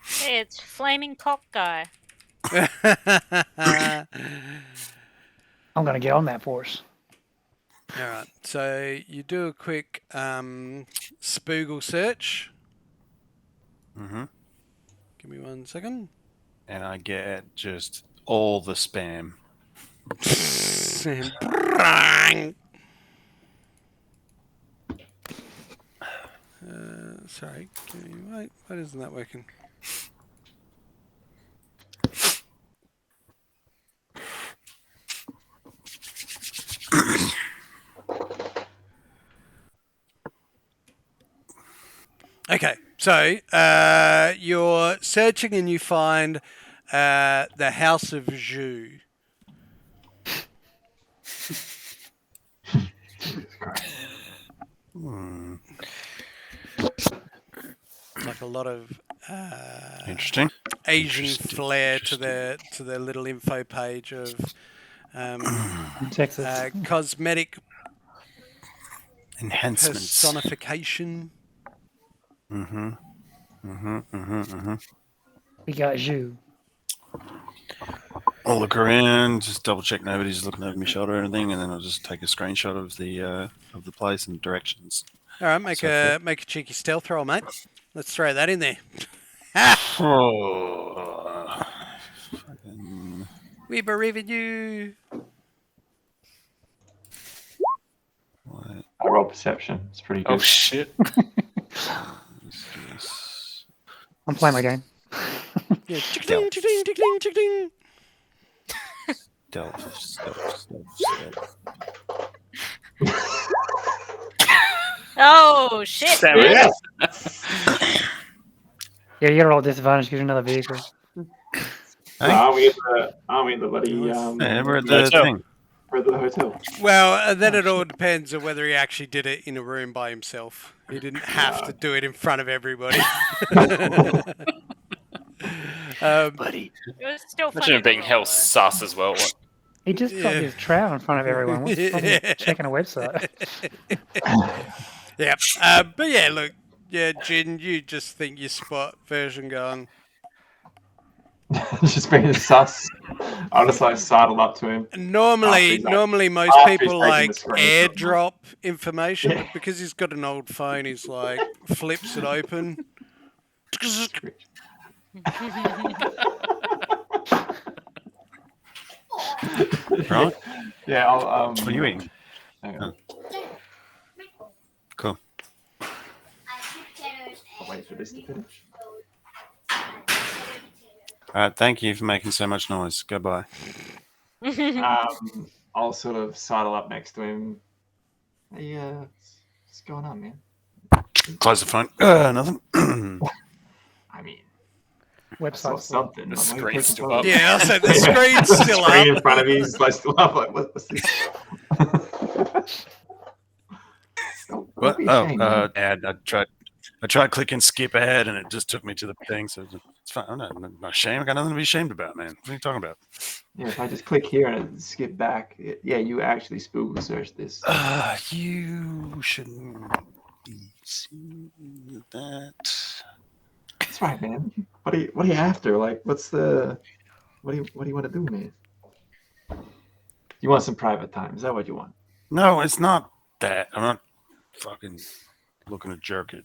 Hey, it's Flaming Cock Guy. I'm gonna get on that force. All right. So you do a quick Spoogle search. Mm-hmm. Give me 1 second. And I get just all the spam. Sorry. Wait, why isn't that working? Okay, so you're searching and you find the House of Zhu. Like a lot of Interesting. Asian flair to their little info page of Texas. cosmetic Enhancements. personification. We got you. I'll look around, just double check nobody's looking over my shoulder or anything, and then I'll just take a screenshot of the place and directions. All right, make a cheeky stealth roll, mate. Let's throw that in there. Oh, We believe in you. what? I roll perception. It's pretty good. Oh shit! I'm playing my game. Yeah, chick-ding, chick-ding, chick-ding, chick-ding. Stealth. Oh shit! Damn man. it. Yeah, you roll disadvantage because you're another vehicle. Hey? Aren't we at the bloody Yeah, we're at the Hotel. thing. we're at the hotel? Well, then it all depends on whether he actually did it in a room by himself. He didn't have to do it in front of everybody. Buddy. It was still funny. Imagine him being to hell roll, though. sus as well. What? He just dropped his trowel in front of everyone. What's the problem with checking a website? Yep. But yeah, look, Jin, you just think you spot version going. Just being sus. I'll just like sidle up to him. Normally most after he's people taken like the screenshot. airdrop information, Yeah. but because he's got an old phone, he's like flips it open. Right? Yeah, I'll What are you eating? hang on. Cool. I'll wait for this to finish. Thank you for making so much noise. Goodbye. I'll sort of sidle up next to him. Hey, what's going on, man? Close the phone. Nothing. I mean, I Website. saw something. The Like, why are you screen's taking still photos? up. Yeah, I said the screen's still Screen up. in front of me is like still up. Like, what's this? What? Don't be ashamed, man. Ad. I tried clicking skip ahead, and it just took me to the thing. So it's fine. I'm not ashamed. I got nothing to be ashamed about, man. What are you talking about? Yeah, if I just click here and skip back, yeah, you actually Spoogle search this. You shouldn't be seeing that. It's That's right, man. What are you after? Like, what do you want to do, man? You want some private time? Is that what you want? No, it's not that. I'm not fucking looking to jerk it.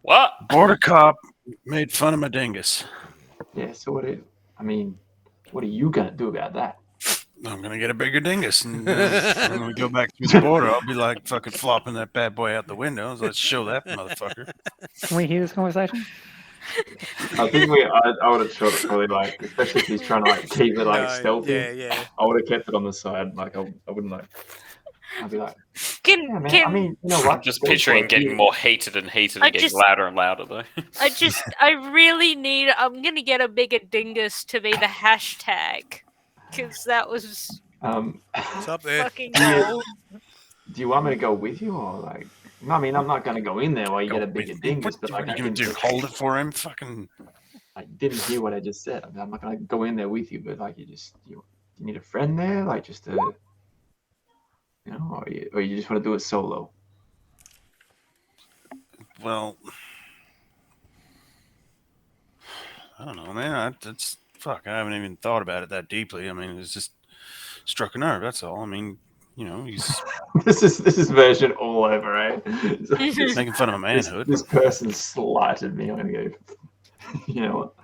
What? Border cop made fun of my dingus. Yeah. So what are you gonna do about that? I'm gonna get a bigger dingus, and when we go back through the border, I'll be like fucking flopping that bad boy out the window. Let's show that motherfucker. Can we hear this conversation? I think I would have shot it probably like, especially if he's trying to like keep it like No, stealthy. yeah. I would have kept it on the side. Like I wouldn't like. I'd be like, Can yeah, man. can I mean, you know what? I'm just Go picturing for it. getting more heated and heated and getting louder and louder, though. I really need. I'm gonna get a bigger dingus to be the hashtag, because that was It's up there. fucking Yeah. gold. Do you want me to go with you or like? I mean, I'm not gonna go in there while you get a bigger dingus, but What like are I you gonna can do? Hold it for him? Fucking. I didn't hear what I just said. I mean, I'm not gonna go in there with you, but like you need a friend there, like just to, or you just want to do it solo. Well, I don't know, man. That's fuck. I haven't even thought about it that deeply. I mean, it's just struck a nerve. That's all. I mean, he's This is version all over, right? making fun of my manhood. This person slighted me. I'm gonna go. You know what?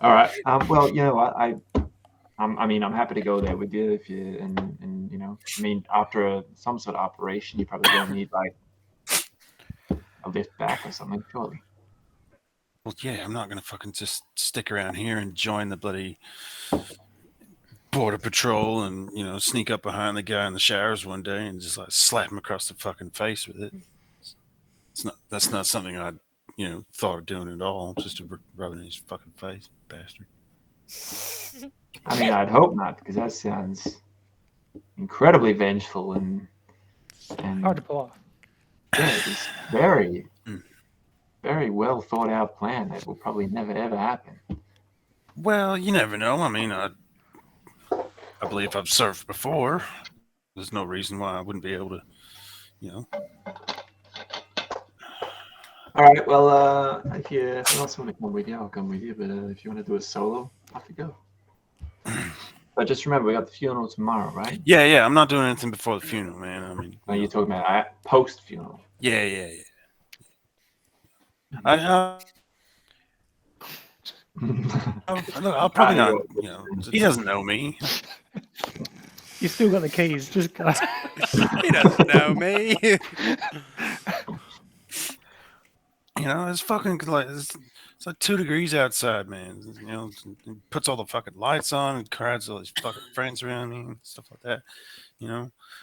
All right. Well, you know what? I'm happy to go there with you if you and I mean, after some sort of operation, you probably don't need like a lift back or something, surely. Well, yeah, I'm not gonna fucking just stick around here and join the bloody border patrol and sneak up behind the guy in the showers one day and just like slap him across the fucking face with it. That's not something I thought of doing at all. Just to rub it in his fucking face, bastard. I mean, I'd hope not, because that sounds incredibly vengeful and Hard to pull off. yeah, it's very, very well thought out plan that will probably never ever happen. Well, you never know. I mean, I believe I've served before. There's no reason why I wouldn't be able to, All right. Well, if you else want to come with you, I'll come with you. But if you want to do it solo, off you go. But just remember, we got the funeral tomorrow, right? Yeah. I'm not doing anything before the funeral, man. I mean, You're talking about post funeral. Yeah. I'll probably not. He doesn't know me. You still got the keys. Just go. He doesn't know me. It's fucking like it's like 2 degrees outside, man. It puts all the fucking lights on and crowds all his fucking friends around me and stuff like that.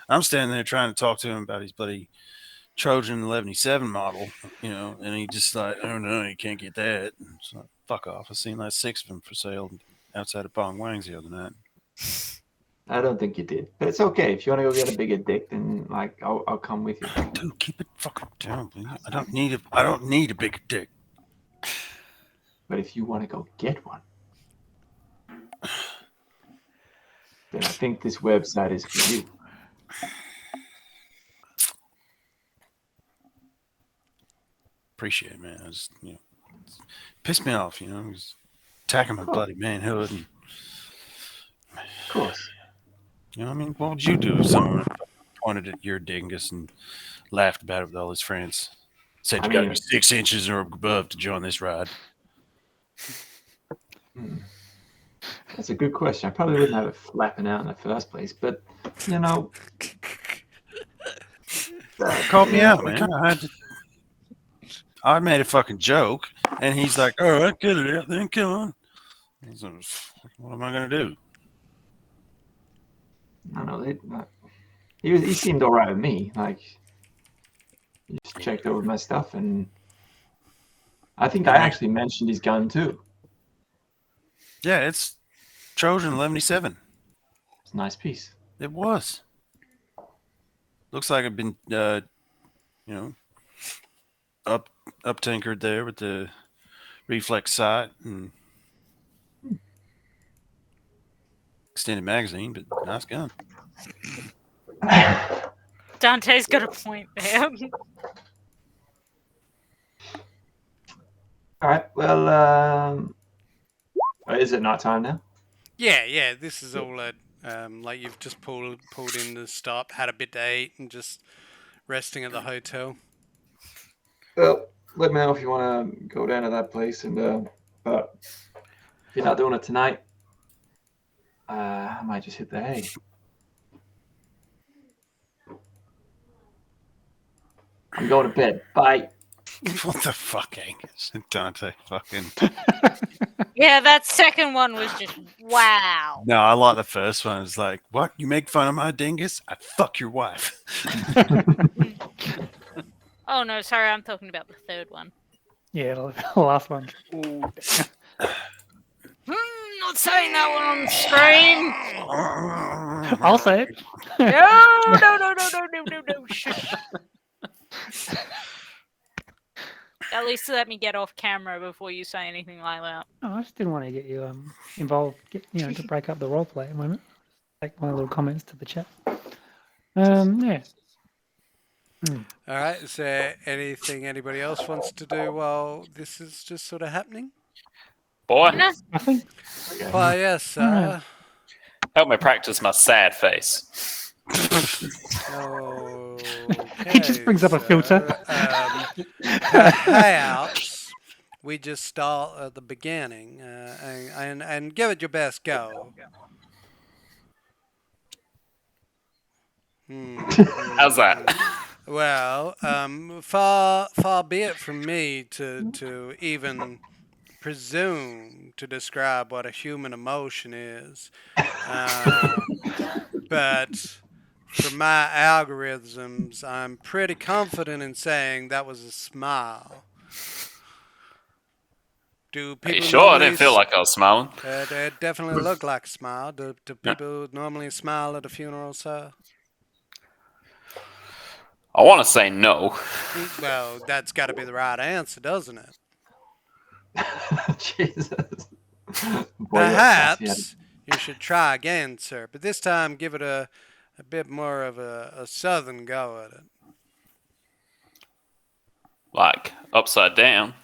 I'm standing there trying to talk to him about his bloody Trojan 1177 model, and he just like, oh no, you can't get that. It's like, fuck off. I seen like 6 of them for sale outside of Bong Wang's the other night. I don't think you did, but it's okay. If you want to go get a bigger dick, then like I'll come with you. Dude, keep it fucking down, please. I don't need a big dick. But if you want to go get one, then I think this website is for you. Appreciate it, man. I just pissed me off, he's attacking my bloody manhood. And, of course. I mean, what would you do if someone pointed at your dingus and laughed about it with all his friends? Said you got to be 6 inches or above to join this ride. That's a good question. I probably wouldn't have it flapping out in the first place, but Called me out, man. I made a fucking joke, and he's like, "All right, get it out, then come on." What am I gonna do? I don't know. He seemed all right with me. Like, he just checked over my stuff, and I think I actually mentioned his gun too. Yeah, it's Trojan 1177. It's a nice piece. It was. Looks like I've been, up tinkered there with the reflex sight and extended magazine, but nice gun. Dante's got a point there. All right. Well, is it night time now? Yeah. This is all like you've just pulled in to stop, had a bit to eat, and just resting at the hotel. Well, let me know if you want to go down to that place, and but if you're not doing it tonight, I might just hit the hay. I'm going to bed. Bye. What the fuck, Angus? Dante fucking. Yeah, that second one was just wow. No, I like the first one. It's like, what? You make fun of my dingus? I fuck your wife. Oh no, sorry, I'm talking about the third one. Yeah, the last one. Ooh, Not saying that one on stream. I'll say it. No. Shush. At least let me get off camera before you say anything like that. No, I just didn't want to get you involved. To break up the role play at the moment. Take my little comments to the chat. Yeah. All right. Is there anything anybody else wants to do while this is just sort of happening? Boy, No. I think Why, yes. Alright. help me practice my sad face. Okay. He just brings up a filter. Perhaps we just start at the beginning and give it your best go. How's that? Well, far be it from me to even presume to describe what a human emotion is, but for my algorithms, I'm pretty confident in saying that was a smile. Do Are people you sure? I normally didn't feel like I was smiling. it definitely looked like a smile. Do people normally smile at a funeral, sir? I want to say no. Well, that's got to be the right answer, doesn't it? Jesus. Boy, you're a sassy Perhaps you should try again, sir, but this time give it a bit more of a southern go at it. Like upside down.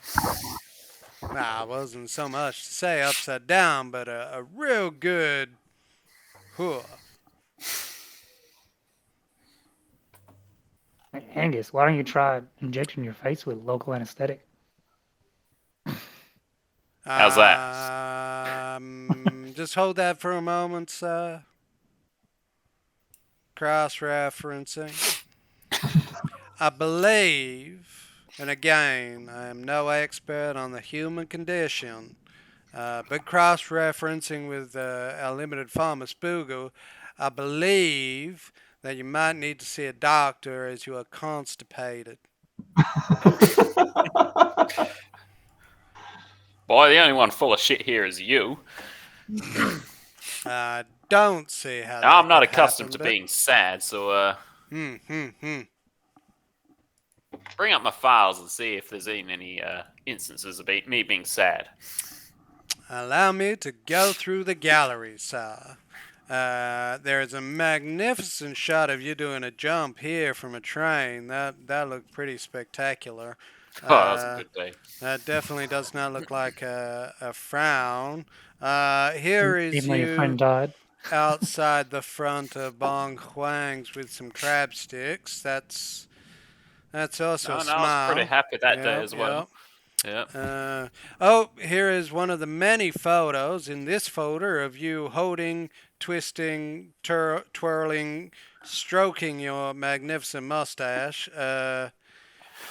Nah, it wasn't so much to say upside down, but a real good huh. Angus, why don't you try injecting your face with local anesthetic? How's that? Just hold that for a moment, sir. Cross-referencing. I believe, and again, I am no expert on the human condition, but cross-referencing with our limited farmer Spoogle, I believe that you might need to see a doctor as you are constipated. Boy, the only one full of shit here is you. I don't see how that I'm not could accustomed happen, to being sad, so bring up my files and see if there's been any instances of me being sad. Allow me to go through the gallery, sir. There's a magnificent shot of you doing a jump here from a train. That looked pretty spectacular. Oh, that was a good day. That definitely does not look like a frown. Here is Even though your friend you died. outside the front of Bong Huang's with some crab sticks. That's also No, a I smile. was pretty happy that day Yep, as well. Yep. Here is one of the many photos in this folder of you holding, twisting, twirling, stroking your magnificent mustache.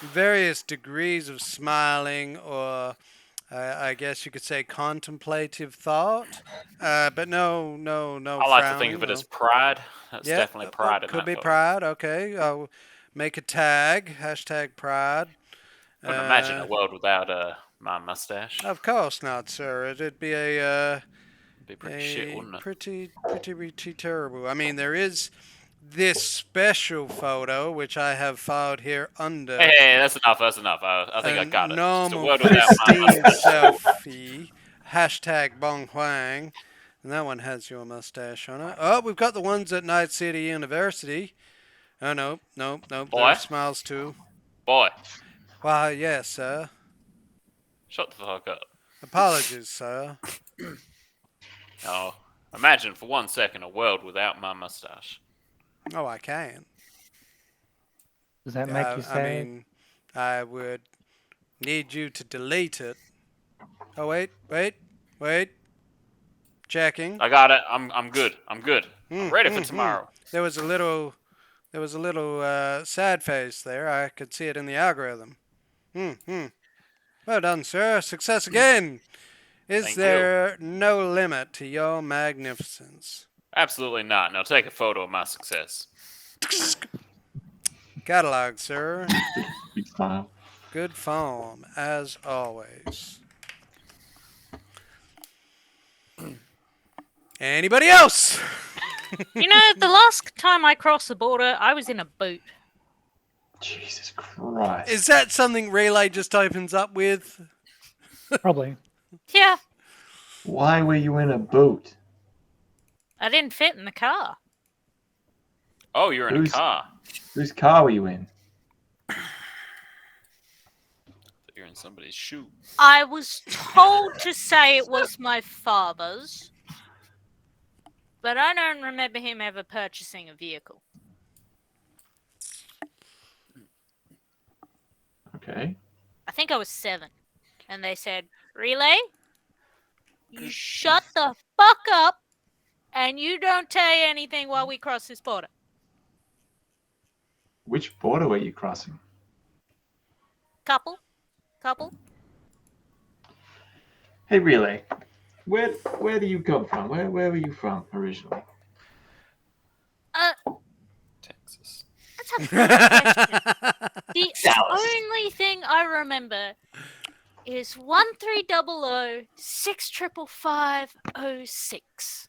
Various degrees of smiling or I guess you could say contemplative thought, but no I like to think of it as pride. That's definitely pride in could that be photo. pride. Okay, I'll make a tag, hashtag pride. Couldn't imagine a world without my mustache. Of course not, sir. It'd be It'd be pretty shit, wouldn't it? pretty terrible. I mean, there is this special photo which I have filed here under Hey, that's enough. That's enough. I think I got it. Just a normal world without my pristine mustache. selfie. Hashtag Bong Huang. And that one has your mustache on it. Oh, we've got the ones at Nightcity University. Oh, no. Boy. There's smiles too. Boy, Why, yes, sir. Shut the fuck up. Apologies, sir. Oh, imagine for 1 second a world without my mustache. Oh, I can. Does that make you sad? I mean, I would need you to delete it. Oh, wait. Checking. I got it. I'm good. I'm good. I'm ready for Mm. tomorrow. There was a little sad face there. I could see it in the algorithm. Well done, sir. Success again. Is Thank there no limit to your magnificence? Absolutely not. Now take a photo of my success. Catalog, sir. Big smile. Good form, as always. Anybody else? You know, the last time I crossed the border, I was in a boot. Jesus Christ. Is that something Relay just opens up with? Probably. Yeah, Why were you in a boat? I didn't fit in the car. Oh, you're in a Who's- car. Whose car were you in? You're in somebody's shoe. I was told to say it was my father's, but I don't remember him ever purchasing a vehicle. Okay. I think I was 7. And they said, Relay, you shut the fuck up and you don't say anything while we cross this border. Which border were you crossing? Couple. Hey, Relay. Where do you come from? Where were you from originally? Texas. That's a great question. The Dallas. only thing I remember is 1300 6550506.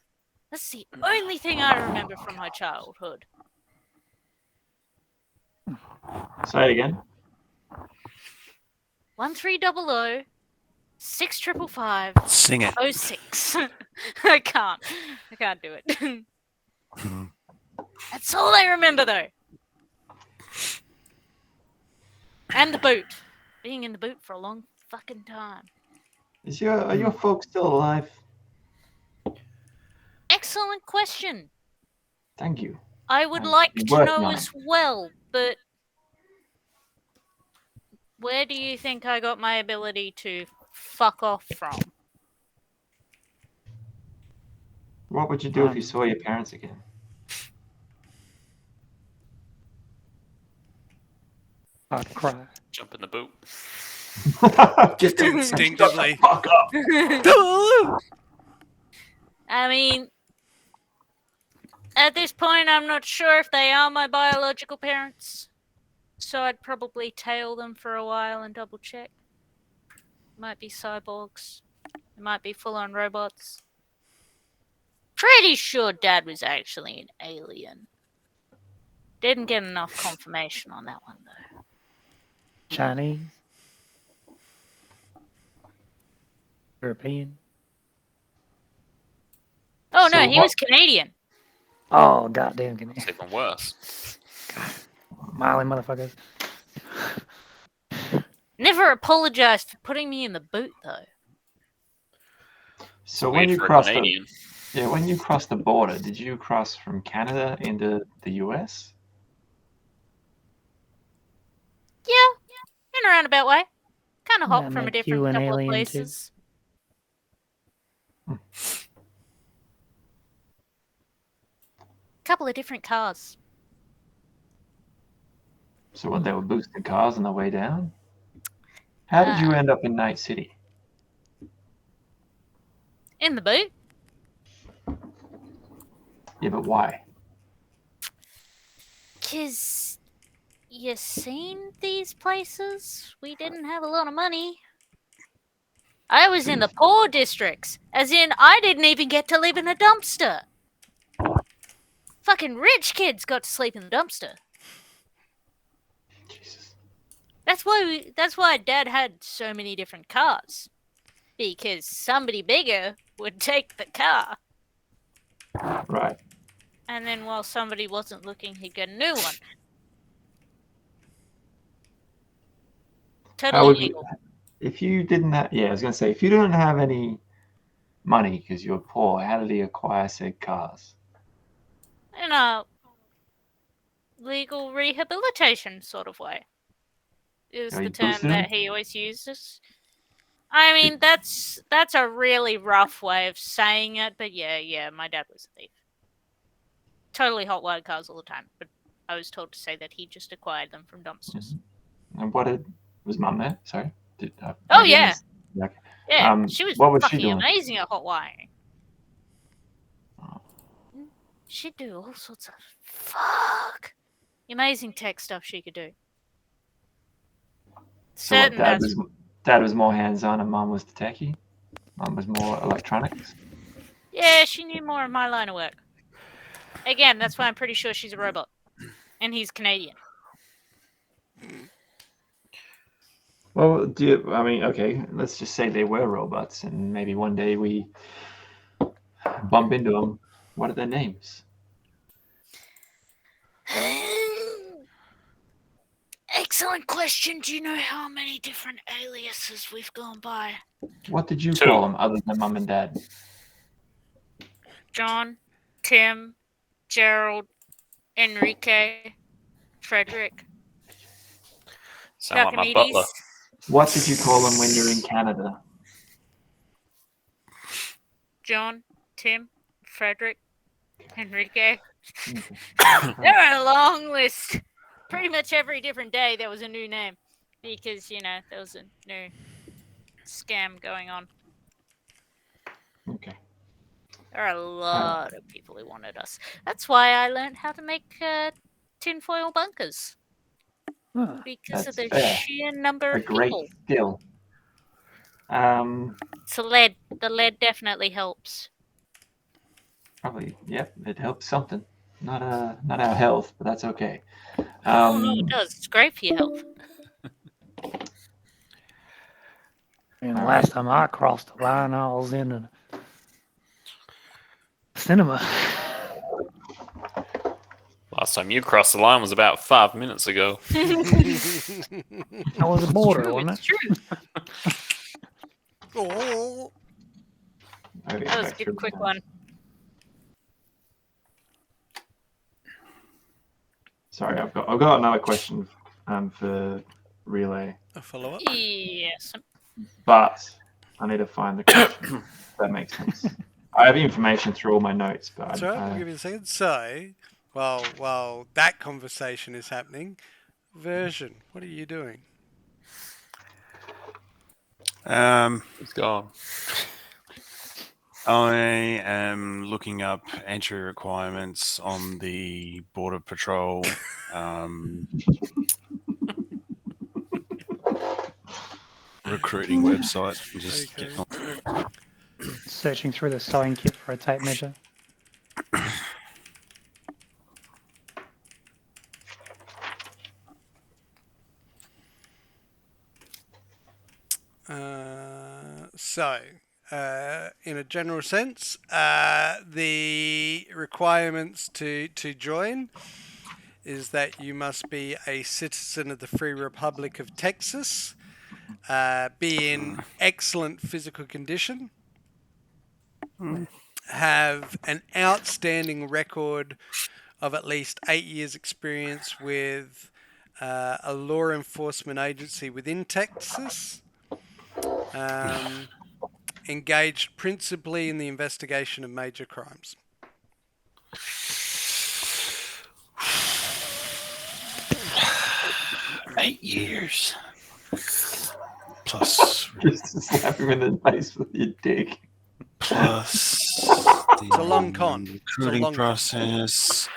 That's the only thing I remember from my childhood. Say it again. 1300 6550506. Sing it. I can't do it. That's all I remember though. And the boot. Being in the boot for a long fucking time. Are your folks still alive? Excellent question. Thank you. I would I'm like to working know on as well, but where do you think I got my ability to fuck off from? What would you do if you saw your parents again? I'd cry. Jump in the boot. Just Instinctively. fuck up. I mean, at this point, I'm not sure if they are my biological parents. So I'd probably tail them for a while and double check. Might be cyborgs. It might be full-on robots. Pretty sure Dad was actually an alien. Didn't get enough confirmation on that one, though. Chinese. European. Oh, So no, he what- was Canadian. Oh, goddamn. Can It's even worse. Miley motherfuckers. Never apologized for putting me in the boot, though. So Weird when you for a crossed Canadian. when you crossed the border, did you cross from Canada into the US? Yeah, in a roundabout way. Kind of hop That from a make different you an couple of alien, too? places. Couple of different cars. So what, they were boosting cars on the way down? How did you end up in Night City? In the boot. Yeah, but why? 'Cause you seen these places? We didn't have a lot of money. I was in the poor districts. As in, I didn't even get to live in a dumpster. Fucking rich kids got to sleep in the dumpster. Jesus. That's why Dad had so many different cars. Because somebody bigger would take the car. Right. And then while somebody wasn't looking, he'd get a new one. How Totally would legal. if you didn't have, I was gonna say, if you didn't have any money because you're poor, how did he acquire said cars? In a legal rehabilitation sort of way, is So he the term boosted that him? he always uses. I mean, that's a really rough way of saying it, but yeah, my dad was a thief. Totally hot-wired cars all the time, but I was told to say that he just acquired them from dumpsters. And what was Mum there? Sorry. Oh, maybe I yeah. missed- yeah, okay. Yeah, she was what was she fucking doing? amazing at hot wiring. Oh. She'd do all sorts of amazing tech stuff she could do. So what, Certain that's Dad was more hands-on and Mum was the techie? Mum was more electronics? yeah, she knew more of my line of work. Again, that's why I'm pretty sure she's a robot, and he's Canadian. Well, okay, let's just say they were robots, and maybe one day we bump into them. What are their names? Excellent question. Do you know how many different aliases we've gone by? What did you 2. call them other than Mum and Dad? John, Tim, Gerald, Enrique, Frederick, Sound like my Archimedes. butler. What did you call them when you're in Canada? John, Tim, Frederick, Enrique. Okay. There are a long list. Pretty much every different day there was a new name because, there was a new scam going on. Okay. There are a lot of people who wanted us. That's why I learned how to make tinfoil bunkers. Huh. Because of the That's fair. sheer number A of great people. skill. It's lead. The lead definitely helps. Probably, yep, it helps something. Not our health, but that's okay. Oh, no, it does. It's great for your health. And All last time I crossed the line, I was in a cinema. Last time you crossed the line was about 5 minutes ago. I was a border, wasn't It's it? true. Oh, Okay, that was a back good through quick the- one. Sorry, I've got another question for Relay, A follow-up. Yes. but I need to find the question. If that makes sense. I have information through all my notes, but That's right. We'll give you a second. So, while that conversation is happening, Version, what are you doing? It's gone. I am looking up entry requirements on the Border Patrol recruiting website. Just Okay. getting on. Searching through the sewing kit for a tape measure. In a general sense, the requirements to join is that you must be a citizen of the Free Republic of Texas, be in excellent physical condition, have an outstanding record of at least 8 years' experience with a law enforcement agency within Texas, engaged principally in the investigation of major crimes. $8 years. Plus just slap him in the face with your dick. It's a long con. recruiting long con. process,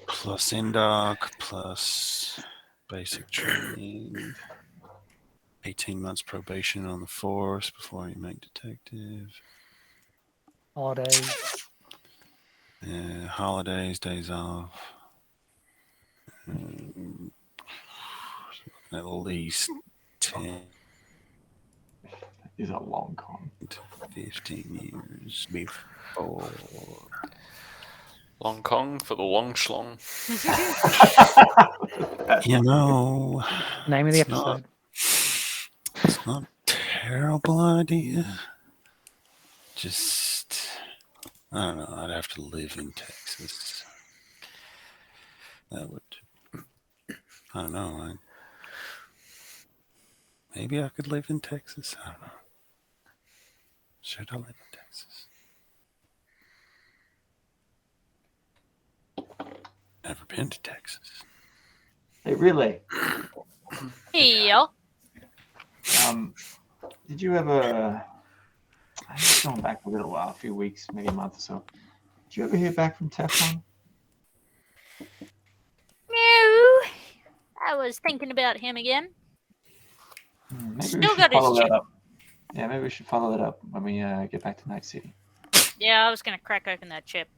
plus NDOC, plus basic training, 18 months probation on the force before you make detective. Holidays. Holidays, days off. At least 10 He's a long con. to 15 years before. Long Kong for the long schlong. You know, Name of the It's not- episode. it's not terrible idea. Just, I don't know. I'd have to live in Texas. That would, I don't know. Maybe I could live in Texas. I don't know. Should I live in Texas? Never been to Texas. Hey, Relay. Yeah. Did you ever? I was going back a little while, a few weeks, maybe a month or so. Did you ever hear back from Teflon? No. I was thinking about him again. Maybe we Still should got his follow chip. that up. Yeah, maybe we should follow that up when we get back to Night City. Yeah, I was gonna crack open that chip.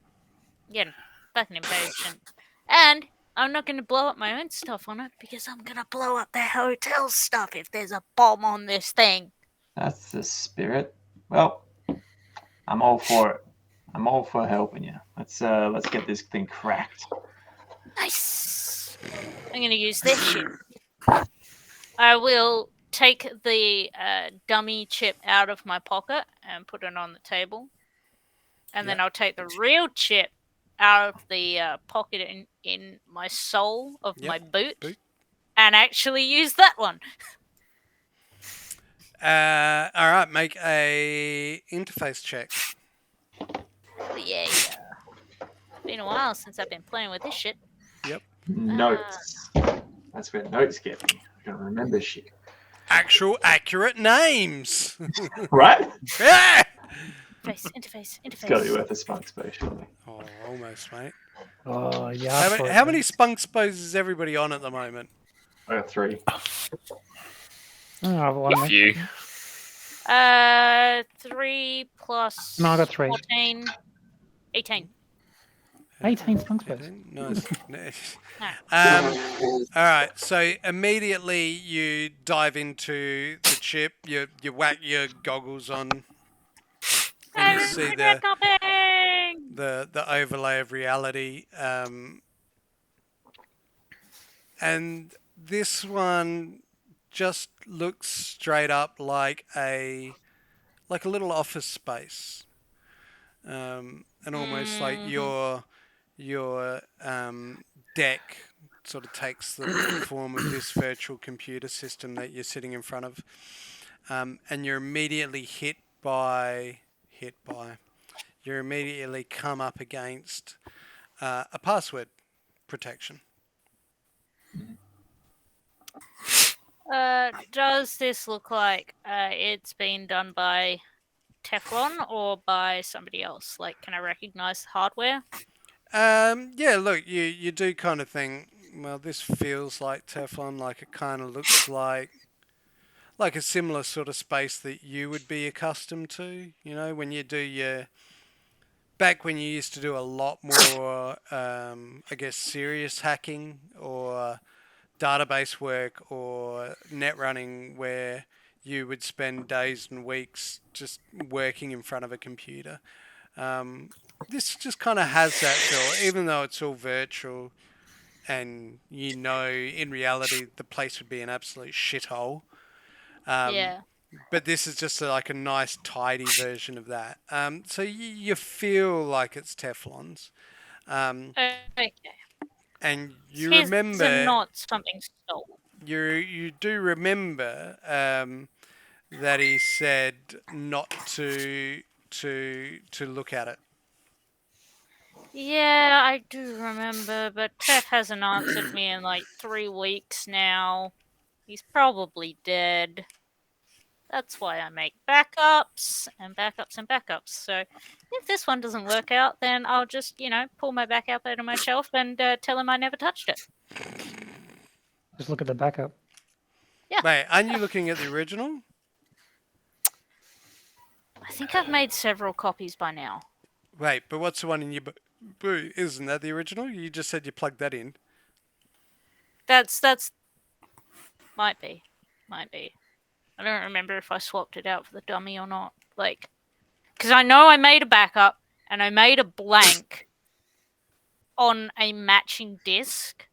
Getting fucking impatient. And I'm not gonna blow up my own stuff on it because I'm gonna blow up the hotel stuff if there's a bomb on this thing. That's the spirit. Well, I'm all for it. I'm all for helping you. Let's get this thing cracked. Nice. I'm gonna use this chip. I will take the dummy chip out of my pocket and put it on the table. And then I'll take the real chip out of the pocket in my sole of my boot and actually use that one. All right, make a interface check. Oh, yeah. Been a while since I've been playing with this shit. Notes. That's where notes get me. I don't remember shit. Actual accurate names. Right? Yeah! Interface. It's got to be worth a spunk space, surely. Oh, almost, mate. Oh, yeah. How many spunk spos is everybody on at the moment? I got 3. Oh, I've won A that. few. 3 plus No, I got 3. 14, 18. 18 spunk space. Nice. All right, so immediately you dive into the chip, you whack your goggles on, and you see the overlay of reality. And this one just looks straight up like a little office space, and almost like your deck sort of takes the form of this virtual computer system that you're sitting in front of, and you're immediately you immediately come up against a password protection. Does this look like it's been done by Teflon or by somebody else? Like, can I recognize the hardware? Yeah, look, you do kind of think, well, this feels like Teflon, like it kind of looks like a similar sort of space that you would be accustomed to, you know, when you do back when you used to do a lot more, I guess, serious hacking or database work or net running, where you would spend days and weeks just working in front of a computer. This just kind of has that feel, even though it's all virtual, and you know, in reality, the place would be an absolute shithole. Yeah. But this is just like a nice, tidy version of that. So you feel like it's Teflon's. Okay. And you Here's remember, not something stolen. you do remember that he said not to look at it. Yeah, I do remember, but Tef hasn't answered me in like 3 weeks now. He's probably dead. That's why I make backups and backups and backups. So if this one doesn't work out, then I'll just, pull my backup out of my shelf and tell him I never touched it. Just look at the backup. Yeah. Wait, aren't you looking at the original? I think I've made several copies by now. Wait, but what's the one in your boot? Isn't that the original? You just said you plugged that in. That's might be. I don't remember if I swapped it out for the dummy or not. Like, because I know I made a backup and I made a blank on a matching disk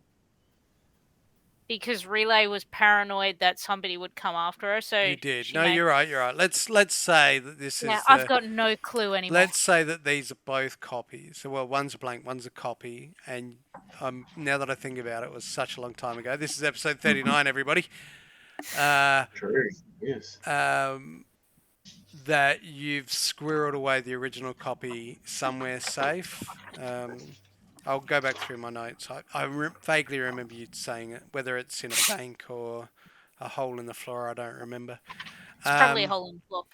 because Relay was paranoid that somebody would come after her. So You did. she No, made- you're right. You're right. Let's say that this Yeah, is. I've got no clue anymore. Let's say that these are both copies. So, well, one's a blank, one's a copy. And now that I think about it, it was such a long time ago. This is episode 39, everybody. True. Yes. That you've squirreled away the original copy somewhere safe. I'll go back through my notes. I vaguely remember you saying it, whether it's in a bank or a hole in the floor. I don't remember. It's probably a hole in the floor.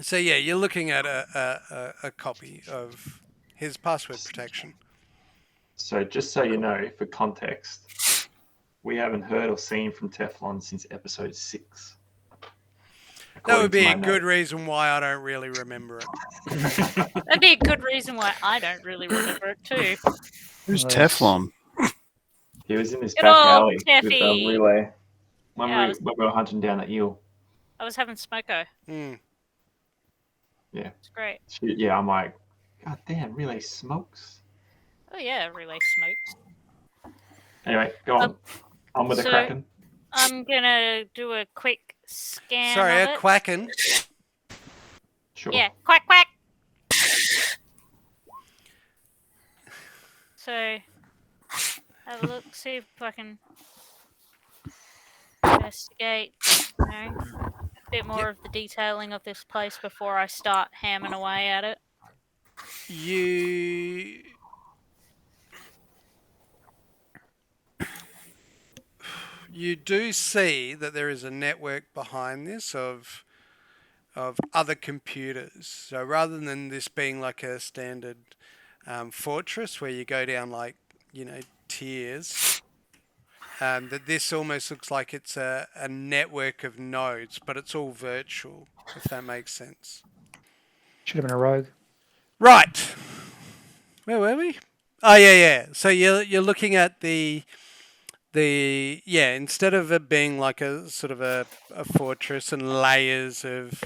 So yeah, you're looking at a copy of his password protection. So just so you know, for context, we haven't heard or seen from Teflon since episode 6. That would be a according to my good reason why I don't really remember it. That'd be a good reason why I don't really remember it too. Who's Nice. Teflon? He was in this Good back old alley with Teffy. Relay when, Yeah, when we were hunting down that eel. I was having smoko. Hmm. Yeah. It's great. Yeah, I'm like, God damn, Relay smokes. Oh yeah, Relay smokes. Anyway, go on. On with the so- Kraken. I'm gonna do a quick scan Sorry, of a it. quacking. Sure. Yeah, quack quack. So, have a look, see if I can investigate, you know, a bit more of the detailing of this place before I start hammering away at it. You do see that there is a network behind this of other computers. So rather than this being like a standard fortress where you go down like, you know, tiers, that this almost looks like it's a network of nodes, but it's all virtual, if that makes sense. Should have been a rogue. Right. Where were we? Oh yeah. So you're looking at the instead of it being like a sort of a fortress and layers of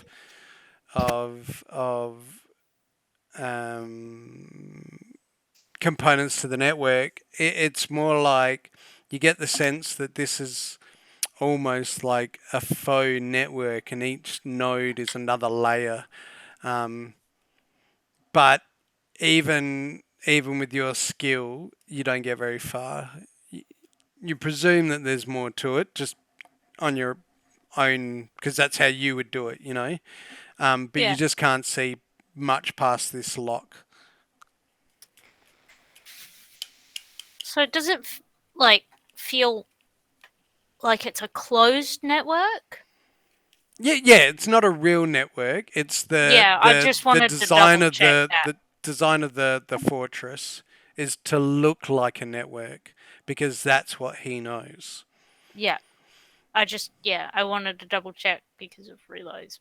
components to the network, it's more like you get the sense that this is almost like a faux network, and each node is another layer. But even with your skill, you don't get very far. You presume that there's more to it, just on your own, because that's how you would do it, you know. But Yeah. you just can't see much past this lock. So does it feel like it's a closed network? Yeah, it's not a real network. It's I just wanted to design of double-check that. the design of the fortress is to look like a network, because that's what he knows. Yeah. I wanted to double check because of Relay's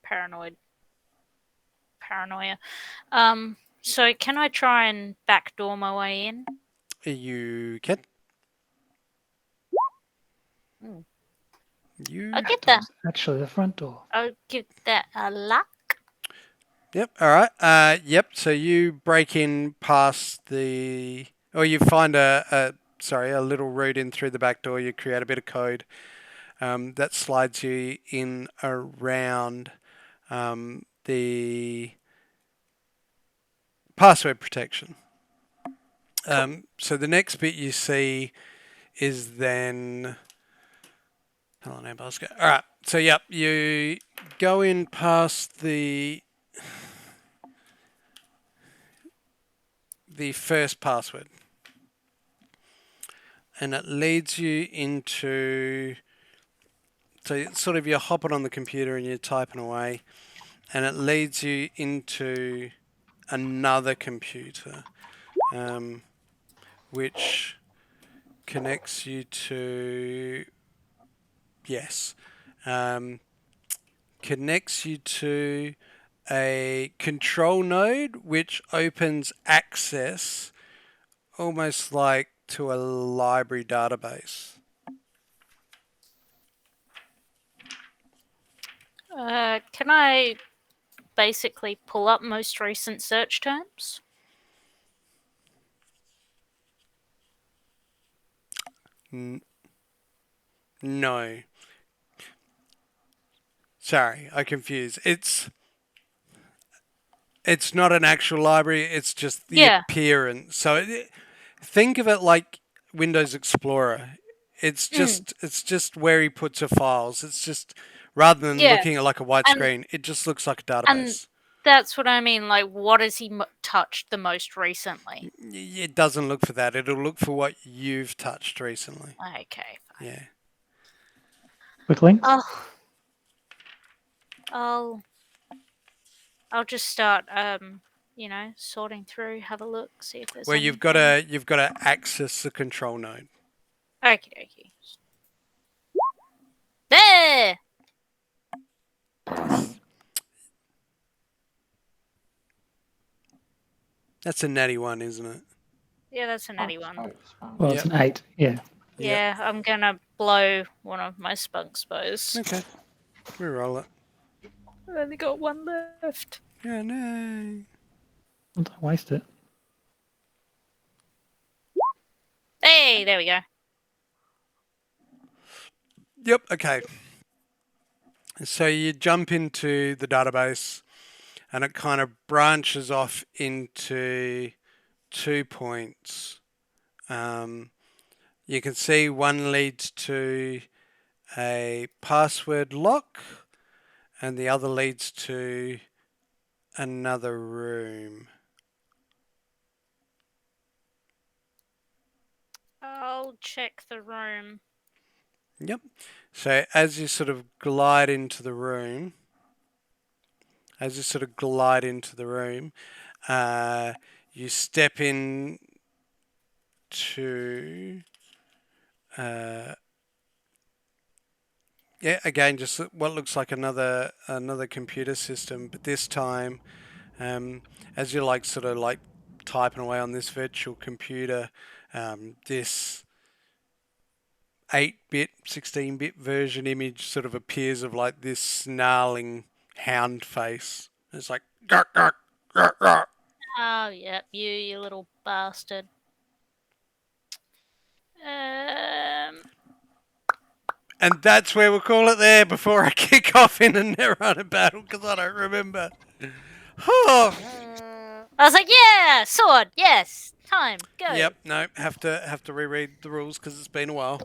paranoia. So can I try and backdoor my way in? You can. Hmm. You. I'll get that. Actually, the front door. I'll give that a luck. Yep. All right. Yep. So you break in past or you find a little route in through the back door. You create a bit of code that slides you in around the password protection. So the next bit you see is then. Hold on, Basket. All right. So yep, you go in past the first password, and it leads you into. So sort of you're hopping on the computer and you're typing away, and it leads you into another computer, which connects you to connects you to a control node, which opens access almost like to a library database. Can I basically pull up most recent search terms? No. Sorry, I confused. It's not an actual library. It's just the Yeah. appearance. So think of it like Windows Explorer. Mm. It's just where he puts her files. It's just rather than Yeah. looking at like a white And screen, it just looks like a and database. that's what I mean. Like, what has he touched the most recently? It doesn't look for that. It'll look for what you've touched recently. Okay, fine. Yeah. Quick links. I'll I'll just start sorting through, have a look, see if there's Where anything. you've got to access the control node. Okie dokie. There. That's a natty one, isn't it? Yeah, that's a natty one. Well, it's an 8. Yeah. Yeah, I'm gonna blow one of my spunk bows. Okay. Reroll it. I've only got one left. Yeah, no. Don't waste it. Hey, there we go. Yep, okay. So you jump into the database and it kind of branches off into 2 points. You can see one leads to a password lock and the other leads to another room. I'll check the room. Yep. So as you sort of glide into the room, you step in to again, just what looks like another computer system, but this time, as you're like sort of like typing away on this virtual computer, this 8-bit, 16-bit version image sort of appears of like this snarling hound face. It's like, "Gark, gark, gark, gark." Oh, yep, you little bastard. And that's where we'll call it there before I kick off in a Netrunner battle because I don't remember. Oh. I was like, yeah, sword, yes, time, go. Yep, no, have to reread the rules because it's been a while.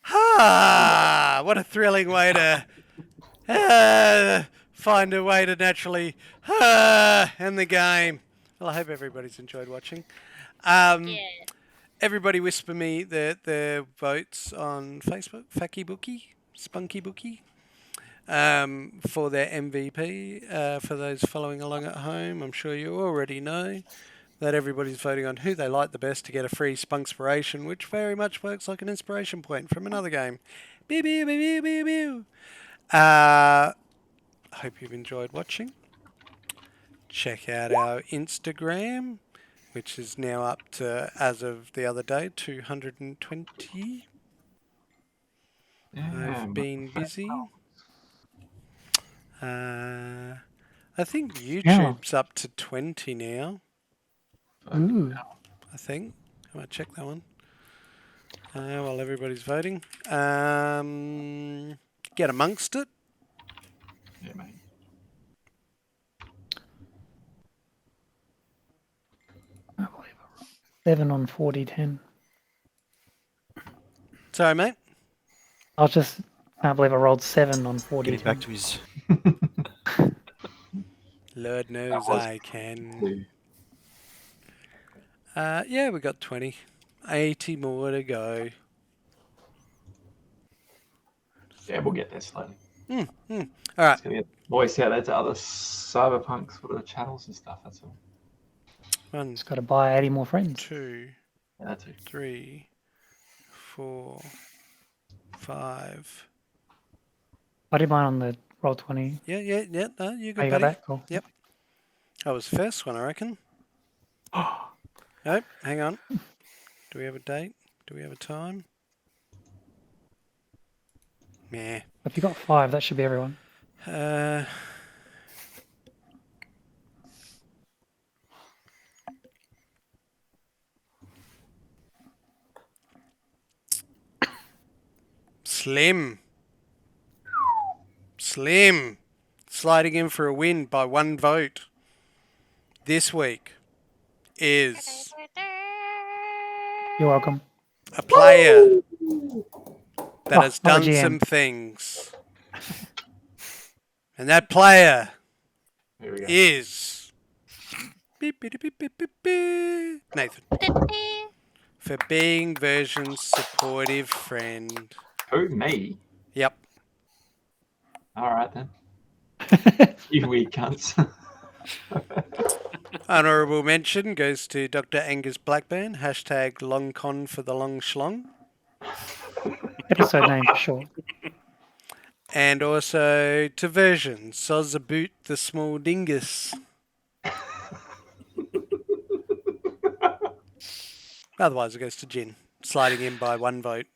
Ah, what a thrilling way to find a way to naturally end the game. Well, I hope everybody's enjoyed watching. Yeah. Everybody whisper me their votes on Facebook, Facky Bookie, Spunky Bookie, for their MVP. For those following along at home, I'm sure you already know that everybody's voting on who they like the best to get a free Spunkspiration, which very much works like an inspiration point from another game. Pew, pew, pew, pew, pew. Hope you've enjoyed watching. Check out our Instagram, which is now up to, as of the other day, 220. I've been busy. I think YouTube's up to 20 now. Ooh. I think. I might check that one. While everybody's voting. Get amongst it. Yeah, mate. I believe I rolled 7 on 40-10. Sorry, mate. I can't believe I rolled 7 on 40-10. Getting back to his. Lord knows That was I can. Two. Yeah, we got 20. 80 more to go. Yeah, we'll get there slowly. All right. It's gonna get voice out there to other cyberpunks for the channels and stuff. That's all. 1, Just got to buy 80 more friends. 2, Yeah, that's it. 3, 4, 5. I did mine on the roll 20. Yeah. No, you Oh, good, you got buddy. that? Cool. Yep. That was the first one, I reckon. Nope, hang on. Do we have a date? Do we have a time? Meh. If you got 5, that should be everyone. Slim. Sliding in for a win by 1 vote this week is You're welcome. a player that has I'm a done GM. some things. And that player Here we go. is Nathan. For being version's supportive friend. Who, me? Yep. All right then. You weak cunts. Honourable mention goes to Dr. Angus Blackburn. Hashtag LongCon for the long schlong. Episode name for sure. And also to version, Soz a boot the small dingus. Otherwise it goes to Jin, sliding in by 1 vote.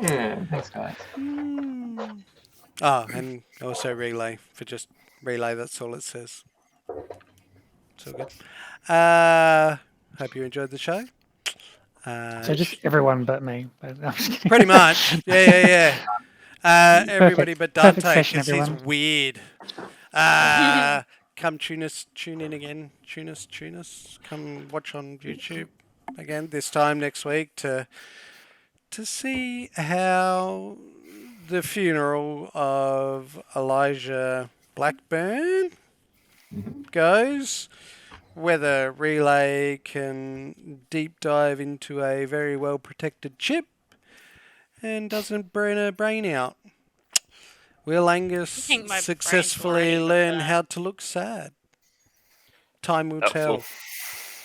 Yeah, thanks guys. Oh, and also relay, for just relay, that's all it says. It's all good. Hope you enjoyed the show. So just everyone but me. But I'm just kidding. Pretty much. Yeah. Everybody but Perfect Dante, session, because he's everyone. weird. Come tune in again. Tune us. Come watch on YouTube again this time next week to see how the funeral of Elijah Blackburn goes. Whether Relay can deep dive into a very well protected chip and doesn't burn her brain out. Will Angus think my brain's successfully already learn done. how to look sad? Time will Doubtful. tell.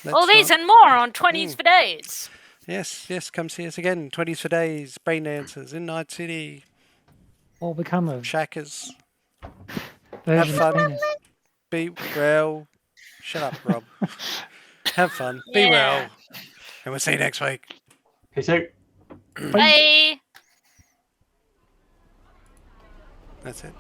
Let's All these not- and more on 20s for Days. Yes, come see us again. 20s for Days, Braindances in Nightcity, Or become a Shackers. version fun. of penis. Be well. Shut up, Rob. Have fun. Be Yeah. well. And we'll see you next week. Peace out. Bye. That's it.